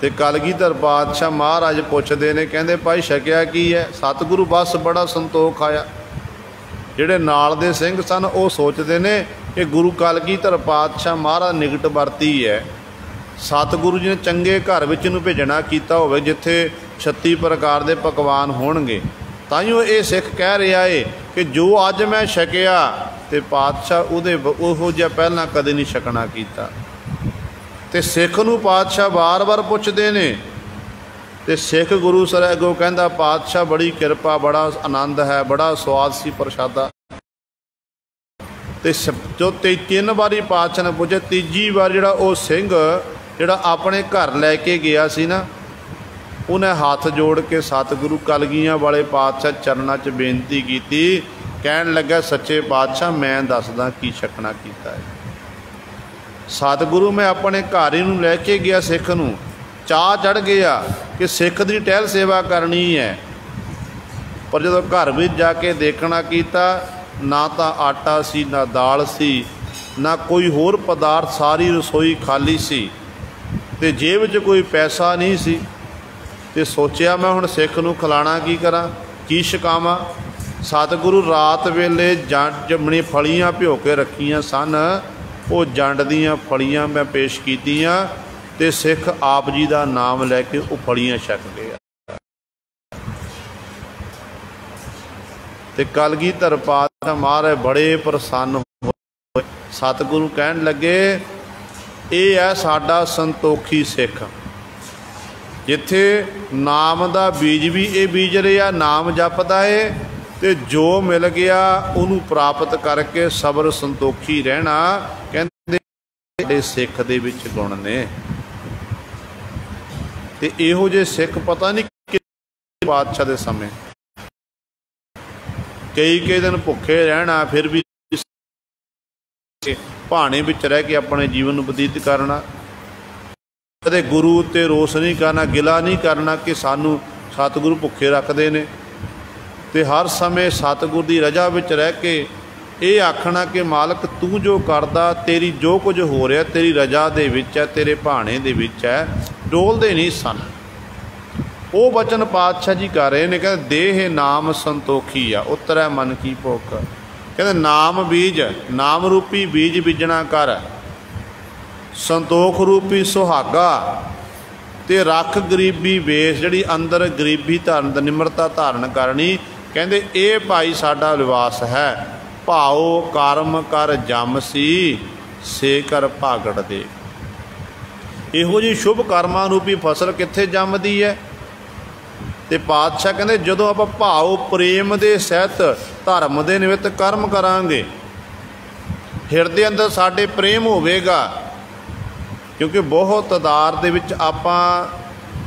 ਤੇ ਕਲਗੀਧਰ ਪਾਤਸ਼ਾਹ ਮਹਾਰਾਜ ਪੁੱਛਦੇ ਨੇ, ਕਹਿੰਦੇ ਭਾਈ ਛਕਿਆ ਕੀ ਹੈ। ਸਤਿਗੁਰੂ ਬਸ ਬੜਾ ਸੰਤੋਖ ਆਇਆ। ਜਿਹੜੇ ਨਾਲ ਦੇ ਸਿੰਘ ਸਨ ਉਹ ਸੋਚਦੇ ਨੇ ਕਿ ਗੁਰੂ ਕਲਗੀਧਰ ਪਾਤਸ਼ਾਹ ਮਹਾਰਾਜ ਨਿਕਟ ਵਰਤੀ ਹੈ। ਸਤਿਗੁਰੂ ਜੀ ਨੇ ਚੰਗੇ ਘਰ ਵਿੱਚ ਨੂੰ ਭੇਜਣਾ ਕੀਤਾ ਹੋਵੇ ਜਿੱਥੇ 36 ਪ੍ਰਕਾਰ ਦੇ ਪਕਵਾਨ ਹੋਣਗੇ। ਤਾਈਓ ਇਹ ਸਿੱਖ ਕਹਿ ਰਿਹਾ ਏ ਕਿ ਜੋ ਅੱਜ ਮੈਂ ਛਕਿਆ ਤੇ ਪਾਤਸ਼ਾਹ ਉਹਦੇ ਉਹੋ ਜਿਹਾ ਪਹਿਲਾਂ ਕਦੇ ਨਹੀਂ ਛਕਣਾ ਕੀਤਾ। ਤੇ ਸਿੱਖ ਨੂੰ ਪਾਤਸ਼ਾਹ ਵਾਰ-ਵਾਰ ਪੁੱਛਦੇ ਨੇ ਤੇ ਸਿੱਖ ਗੁਰੂ ਸਰ ਅੱਗੋਂ ਕਹਿੰਦਾ ਪਾਤਸ਼ਾਹ ਬੜੀ ਕਿਰਪਾ, ਬੜਾ ਆਨੰਦ ਹੈ, ਬੜਾ ਸਵਾਦ ਸੀ ਪ੍ਰਸ਼ਾਦਾ। ਤੇ ਜੋ 3 ਵਾਰੀ ਪਾਤਸ਼ਾਹ ਨੇ ਪੁੱਛਿਆ, ਤੀਜੀ ਵਾਰ ਜਿਹੜਾ ਉਹ ਸਿੰਘ ਜਿਹੜਾ ਆਪਣੇ ਘਰ ਲੈ ਕੇ ਗਿਆ ਸੀ ਨਾ, ਉਹਨੇ ਹੱਥ ਜੋੜ ਕੇ ਸਤਿਗੁਰੂ ਕਲਗੀਆਂ ਵਾਲੇ ਪਾਤਸ਼ਾਹ ਚਰਨਾਂ 'ਚ ਬੇਨਤੀ ਕੀਤੀ। ਕਹਿਣ ਲੱਗਾ ਸੱਚੇ ਪਾਤਸ਼ਾਹ ਮੈਂ ਦੱਸਦਾ ਕੀ ਛਕਣਾ ਕੀਤਾ ਹੈ। ਸਤਿਗੁਰੂ ਮੈਂ ਆਪਣੇ ਘਰ ਹੀ ਨੂੰ ਲੈ ਕੇ ਗਿਆ, ਸਿੱਖ ਨੂੰ ਚਾਅ ਚੜ੍ਹ ਗਿਆ ਕਿ ਸਿੱਖ ਦੀ ਟਹਿਲ ਸੇਵਾ ਕਰਨੀ ਹੈ। ਪਰ ਜਦੋਂ ਘਰ ਵਿੱਚ ਜਾ ਕੇ ਦੇਖਣਾ ਕੀਤਾ, ਨਾ ਤਾਂ ਆਟਾ ਸੀ, ਨਾ ਦਾਲ ਸੀ, ਨਾ ਕੋਈ ਹੋਰ ਪਦਾਰਥ, ਸਾਰੀ ਰਸੋਈ ਖਾਲੀ ਸੀ ਤੇ ਜੇਬ 'ਚ ਕੋਈ ਪੈਸਾ ਨਹੀਂ ਸੀ। ਤੇ ਸੋਚਿਆ ਮੈਂ ਹੁਣ ਸਿੱਖ ਨੂੰ ਖਿਲਾਣਾ ਕੀ ਕਰਾਂ, ਕੀ ਛਕਾਵਾਂ। ਸਤਿਗੁਰੂ ਰਾਤ ਵੇਲੇ ਜੰਮਣੀ ਫਲੀਆਂ ਭਿਓ ਕੇ ਰੱਖੀਆਂ ਸਨ, ਉਹ ਜੰਡ ਦੀਆਂ ਫਲੀਆਂ ਮੈਂ ਪੇਸ਼ ਕੀਤੀਆਂ ਤੇ ਸਿੱਖ ਆਪ ਜੀ ਦਾ ਨਾਮ ਲੈ ਕੇ ਉਹ ਫਲੀਆਂ ਛਕ ਗਏ। ਤੇ ਕਲਗੀਧਰ ਪਾਤਸ਼ਾਹ ਮਹਾਰਾਜ ਬੜੇ ਪ੍ਰਸੰਨ ਹੋਏ। ਸਤਿਗੁਰੂ ਕਹਿਣ ਲੱਗੇ ਇਹ ਹੈ ਸਾਡਾ ਸੰਤੋਖੀ ਸਿੱਖ, ਜਿੱਥੇ ਨਾਮ ਦਾ ਬੀਜ ਵੀ ਇਹ ਬੀਜ ਰਿਹਾ, ਨਾਮ ਜਪਦਾ ਏ ਤੇ ਜੋ ਮਿਲ ਗਿਆ ਉਹਨੂੰ ਪ੍ਰਾਪਤ ਕਰਕੇ ਸਬਰ ਸੰਤੋਖੀ ਰਹਿਣਾ। ਕਹਿੰਦੇ ਸਿੱਖ ਦੇ ਵਿੱਚ ਗੁਣ ਨੇ। ਤੇ ਇਹੋ ਜਿਹੇ ਸਿੱਖ ਪਤਾ ਨਹੀਂ ਕਿ ਪਾਤਸ਼ਾਹ ਦੇ ਸਮੇਂ कई दिन भुखे रहना, फिर भी भाने विच रह के अपने जीवन नूं बतीत करना। कदे गुरु ते रोस नहीं करना, गिला नहीं करना कि सानू सतगुरु भुखे रखते हैं। तो हर समय सतगुरु की रजा विच रह के ये आखना कि मालक तू जो करदा, तेरी जो कुछ हो रहा तेरी रजा दे विच है, तेरे भाने दे विच है, डोलदे नहीं सन। वो वचन पातशाह जी कर रहे हैं, कहते देह नाम संतोखी आ, उतरै मन की भुख। कहते नाम बीज, नाम रूपी बीज बीजना कर, संतोख रूपी सुहागा, ते रख गरीबी वेश, जिहड़ी अंदर गरीबी धारण, निमरता धारण करनी। कहते ये भाई साडा लिबास है। भाओ कर्म कर जम सी, से कर भागड़ दे। इहो जी शुभ कर्मां रूपी फसल कित्थे जमदी है? ते पातशाह कहते जदों आपां भाव प्रेम दे सहित धर्म दे निमित्त कर्म करांगे, हिरदे अंदर साडे प्रेम होवेगा। क्योंकि बहुत तादाद दे विच आपां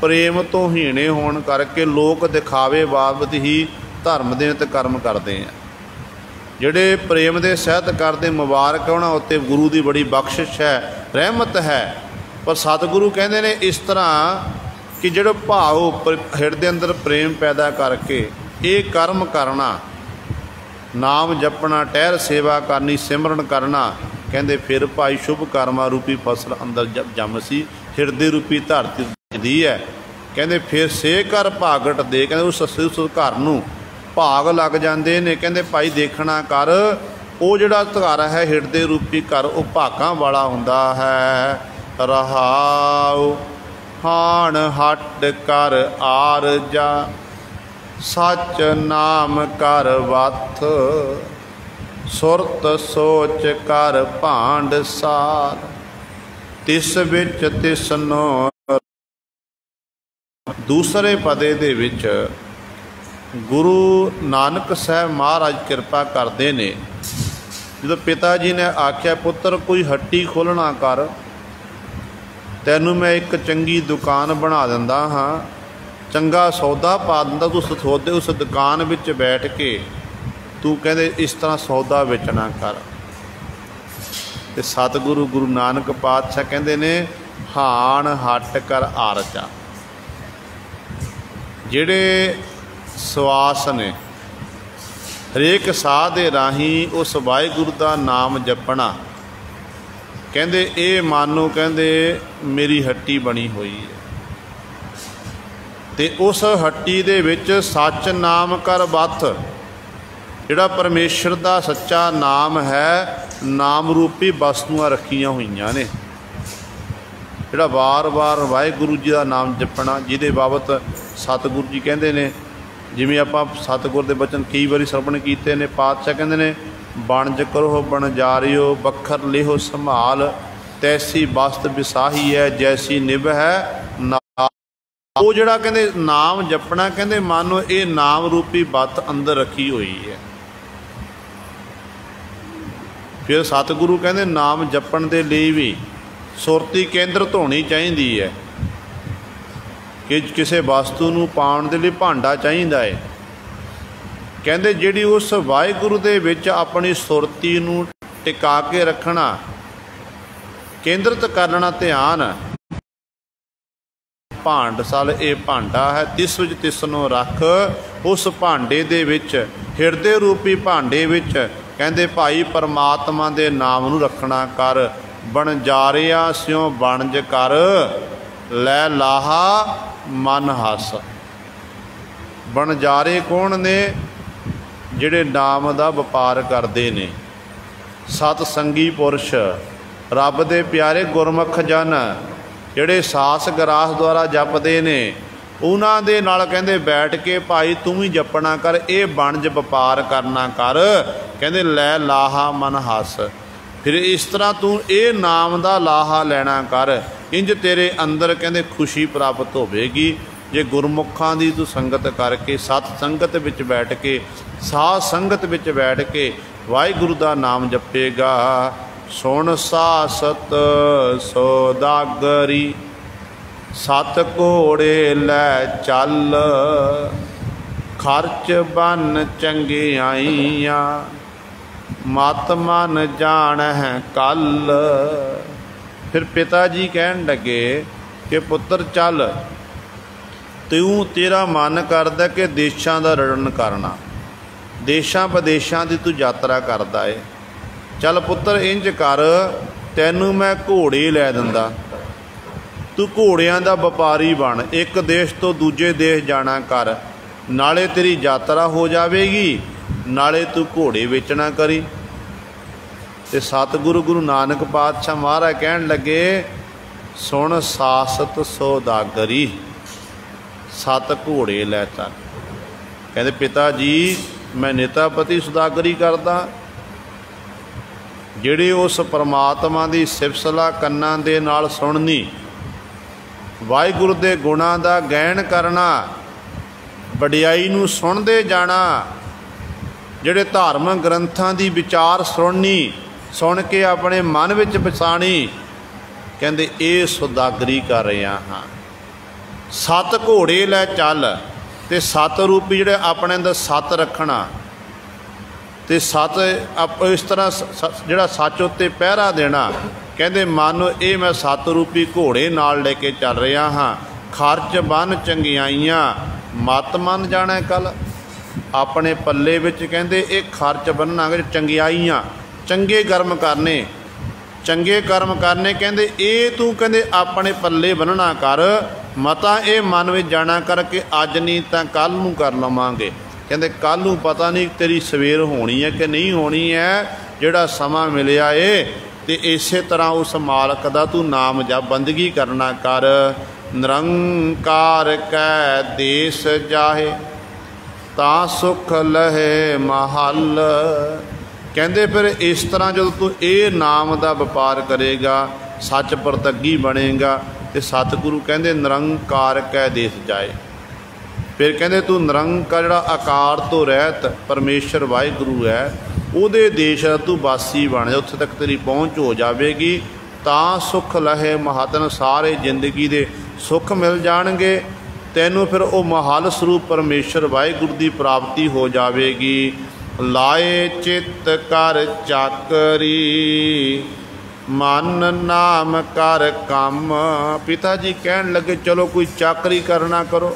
प्रेम तो हीणे होण करके लोक दिखावे बाबत ही धर्म दे निमित्त कर्म करते हैं। जिहड़े प्रेम दे सहित करते मुबारक उन्हां उत्ते गुरु की बड़ी बख्शिश है, रहमत है। पर सतगुरु कहते ने इस तरह कि जो भाव हिरदे अंदर प्रेम पैदा करके ये कर्म करना, नाम जपना, टहर सेवा करनी, सिमरन करना, कहते फिर भाई शुभ कर्मा रूपी फसल अंदर जम सी, हिरदे रूपी धरती दी है। कहते फिर से कर भागट दे, कहते उस घर नूं भाग लग जाते हैं। कहते भाई देखना कर, वो जिहड़ा घर है हिरदे रूपी घर, वो भागां वाला हुंदा है। रहाओ हाण हट कर आरजा, सच नाम कर वथ, सुरत सोच कर भांड सार, तिस विच तिसनो। दूसरे पदे दे विच गुरु नानक साहब महाराज कृपा करते ने। जो पिता जी ने आख्या पुत्र कोई हट्टी खोलना कर, तैनू मैं एक चंगी दुकान बना दिंदा हाँ, चंगा सौदा पा दिंदा, तू सौदे उस दुकान विच बैठ के तू कहते इस तरह सौदा बेचना कर। ते सतगुरु गुरु नानक पातशाह कहते ने हाण हट कर आरचा। जिहड़े सवास ने हरेक साह दे राही उस वाहिगुरू का नाम जपना, कहते ये मानो कहते मेरी हट्टी बनी हुई है। ते उस हट्टी दे विच सच नाम कर वथ, जिहड़ा परमेश्वर का सच्चा नाम है, नाम रूपी वस्तुआं रखियां हुईयां ने। जिहड़ा बार बार वाहिगुरू जी का नाम जपना, जिहदे बाबत सतगुरु जी कहते ने, जिवें आपां सतगुर दे बचन कई बारी श्रवण कीते ने। पातशाह कहते ने बनज करो बनजारियो, बखर लेहो संभाल, तैसी बस्त विसाही है, जैसी निभ है ना। वो जिहड़ा कहते नाम जपना, कहते मानो ये नाम रूपी बत अंदर रखी हुई है। फिर सतगुरु कहते नाम जपण दे लई भी सुरती केंद्रित होनी चाहिए है, कि किसी वस्तु नूं पाउण दे लई भांडा चाहिदा है। कहते जिहड़ी उस वाहिगुरू दे विच अपनी सुरती नूं टिका के रखना, केंद्रित करना ध्यान, भांड साल ये भांडा है, तिस विच तिसनों रख। उस भांडे दे विच हिरदे रूपी भांडे विच कहते भाई परमात्मा दे नाम नूं रखना कर। बनजारिया स्यों बनज कर, लै लाहा मन हस। बनजारे कौन ने? जिहड़े नाम का वपार करते ने, सतसंगी पुरुष, रब दे प्यारे गुरमुख जन, जिहड़े सास गरास द्वारा जपते ने, उन्हां दे नाल कहंदे बैठ के भाई तू भी जपना कर, ये बनज वपार करना कर। कहंदे लै लाहा मन हस। फिर इस तरह तू ये नाम का लाहा लेना कर, इंज तेरे अंदर कहंदे खुशी प्राप्त होवेगी। जे गुरमुखां दी तू संगत करके, सत संगत विच बैठ के, साध संगत विच बैठ के वाहिगुरू का नाम जपेगा। सुन सासत सौदागरी, सत घोड़े लै चल, खर्च बन चंगियाइयां मत मन जान है कल। फिर पिता जी कहन लगे कि पुत्र चल, तू तेरा मन करदा कि देशां दा रड़न करना, देशां प्रदेशां दी तू यात्रा करदा है। चल पुत्र इंज कर, तैनू मैं घोड़े लै दिंदा, तू घोड़ियां दा व्यापारी बन, एक देश तो दूजे देश जाना कर, नाले तेरी यात्रा हो जाएगी, नाले तू घोड़े बेचना करी। ते सतगुरु गुरु नानक पातशाह महाराज कहन लगे सुन सासत सौदागरी, 7 घोड़े लै चल। कहते पिता जी मैं नेतापति सौदागरी करदा, जिहड़े उस परमात्मा की सिफसला कन्नां दे नाल सुननी, वाहिगुरू दे गुणां दा गैन करना, वडियाई नूं सुणदे जाना, जिहड़े धार्मिक ग्रंथां दी विचार सुननी, सुन के अपने मन विच बसाणी, कहंदे ये सौदागरी कर रहा हाँ। 7 घोड़े लै चल, ते 7 रूपी जिहड़े अपने अंदर 7 रखना, ते 7 इस तरह जिहड़ा सच उत्ते पहरा देना। कहंदे मानो ये मैं 7 रूपी घोड़े नाल लेके चल रहा हाँ। खर्च बन चंगियाइयां मत मन जाना कल, अपने पल्ले विच कहंदे ये खर्च बनना चंगियाइयां, चंगे कर्म करने, चंगे कर्म करने, कहंदे ये तू कहंदे अपने पल्ले बनना कर, मता ये मन में जाना कर कि अज नहीं तो कल नूं कर लवांगे। कहंदे कल नूं पता नहीं तेरी सवेर होनी है कि नहीं होनी है, जिहड़ा समा मिलिया है ते इसे तरह उस मालक दा तू नाम जप बंदगी करना कर। निरंकार कै देश जाहे ता सुख लहे महल। कहंदे फिर इस तरह जो तू ये नाम का व्यापार करेगा, सच परतगी बनेगा, तो सतगुरु कहंदे निरंकार कै देश जाए। फिर कहंदे तू निरंकार जिहड़ा आकार तो रहत परमेश्वर वाहिगुरू है, उहदे देश तू वासी बन जा, उत्थे तक तेरी पहुँच हो जाएगी। तां सुख लहे महातन, सारे जिंदगी दे सुख मिल जाणगे तैनूं, फिर वो महल स्वरूप परमेश्वर वाहिगुरू की प्राप्ति हो जाएगी। लाए चित कर चाकरी मन नाम कर कम। पिता जी कहन लगे चलो कोई चाकरी करना करो,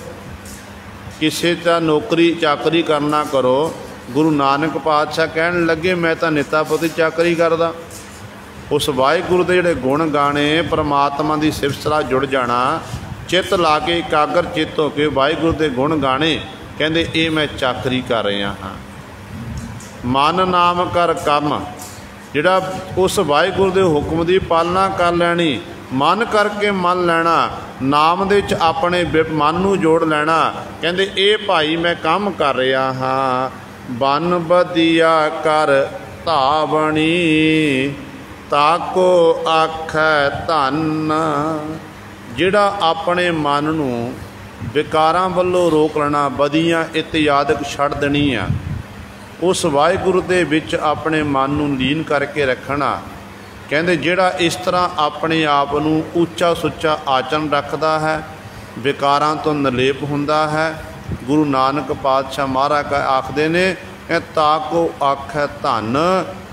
किसी का नौकरी चाकरी करना करो। गुरु नानक पातशाह कहन लगे मैं तो नेतापति चाकरी करदा। उस वाहिगुरू दे जिहड़े गुण गाने, परमात्मा की सिफतसला जुड़ जाना, चित्त ला के एकाग्र चित्त हो के वाहिगुरू दे गुण गाने, कहंदे ये मैं चाकरी कर रहा हाँ। मन नाम कर कम, जिहड़ा उस वाहिगुरू दे हुक्म की पालना कर लैनी, मन करके मन लैना, नाम दे विच अपने मन नूं जोड़ लैना। कहंदे ये भाई मैं काम कर रहा हाँ। बन बदिया कर धावणी ताको आखै धन। जिहड़ा अपने मन नूं विकारां वल्लों रोक लेना, बदियां इत्यादक छड्ड देनी आ, उस वाहिगुरू दे विच अपने मन नूं लीन करके रखना। कहंदे जिहड़ा इस तरह अपने आप नूं ऊचा सुच्चा आचरण रखदा है, विकारां तो निर्लेप हुंदा है। गुरु नानक पातशाह महाराज आखदे ने ताको आखै धन,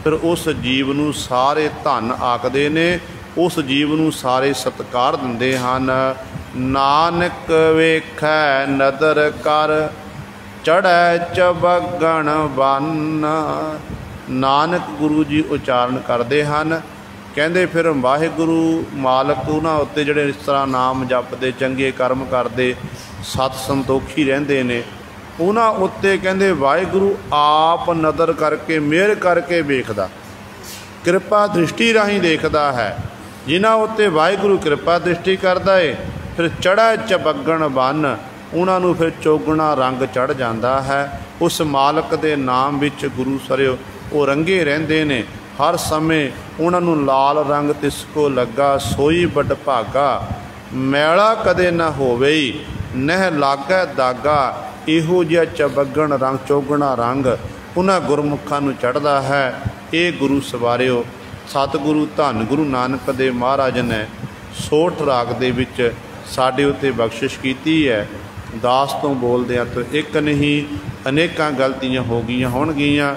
फिर उस जीव नूं सारे धन आखदे ने, उस जीव नूं सारे सत्कार दिंदे हन। नानक वेखै नदर कर चढ़ै चबगण बन। नानक गुरु जी उचारण करते हैं। कहते फिर वाहिगुरू मालक उन्होंने उत्ते जिहड़े इस तरह नाम जपते चंगे कर्म करते सत संतोखी रहिंदे ने, उन्होंने उत्ते कहते वाहिगुरू आप नदर करके मेहर करके वेखदा, कृपा दृष्टि राही देखदा है। जिन्हां उत्ते वाहिगुरू कृपा दृष्टि करदा है, फिर चढ़ा चबगण बन, उन्होंने फिर चौगुना रंग चढ़ जाता है। उस मालक के नाम विच गुरु सरिओ वो रंगे रहिंदे ने, हर समय उन्होंने लाल रंग तिसको लगा सोई बड़ भागा। मैला कदे न होवे नह लागै दागा, इहो जिहा चबगण रंग चौगुना रंग उन्हां गुरमुखां नूं चढ़दा है। ये गुरु सवारिओ सतगुरु धन गुरु नानक देव महाराज ने सोठ राग दे विच साडे उत्ते बख्शिश कीती है। ਦਾਸ ਤੋਂ ਬੋਲਦਿਆਂ ਤੋਂ ਇੱਕ ਨਹੀਂ ਅਨੇਕਾਂ ਗਲਤੀਆਂ ਹੋ ਗਈਆਂ ਹੋਣਗੀਆਂ।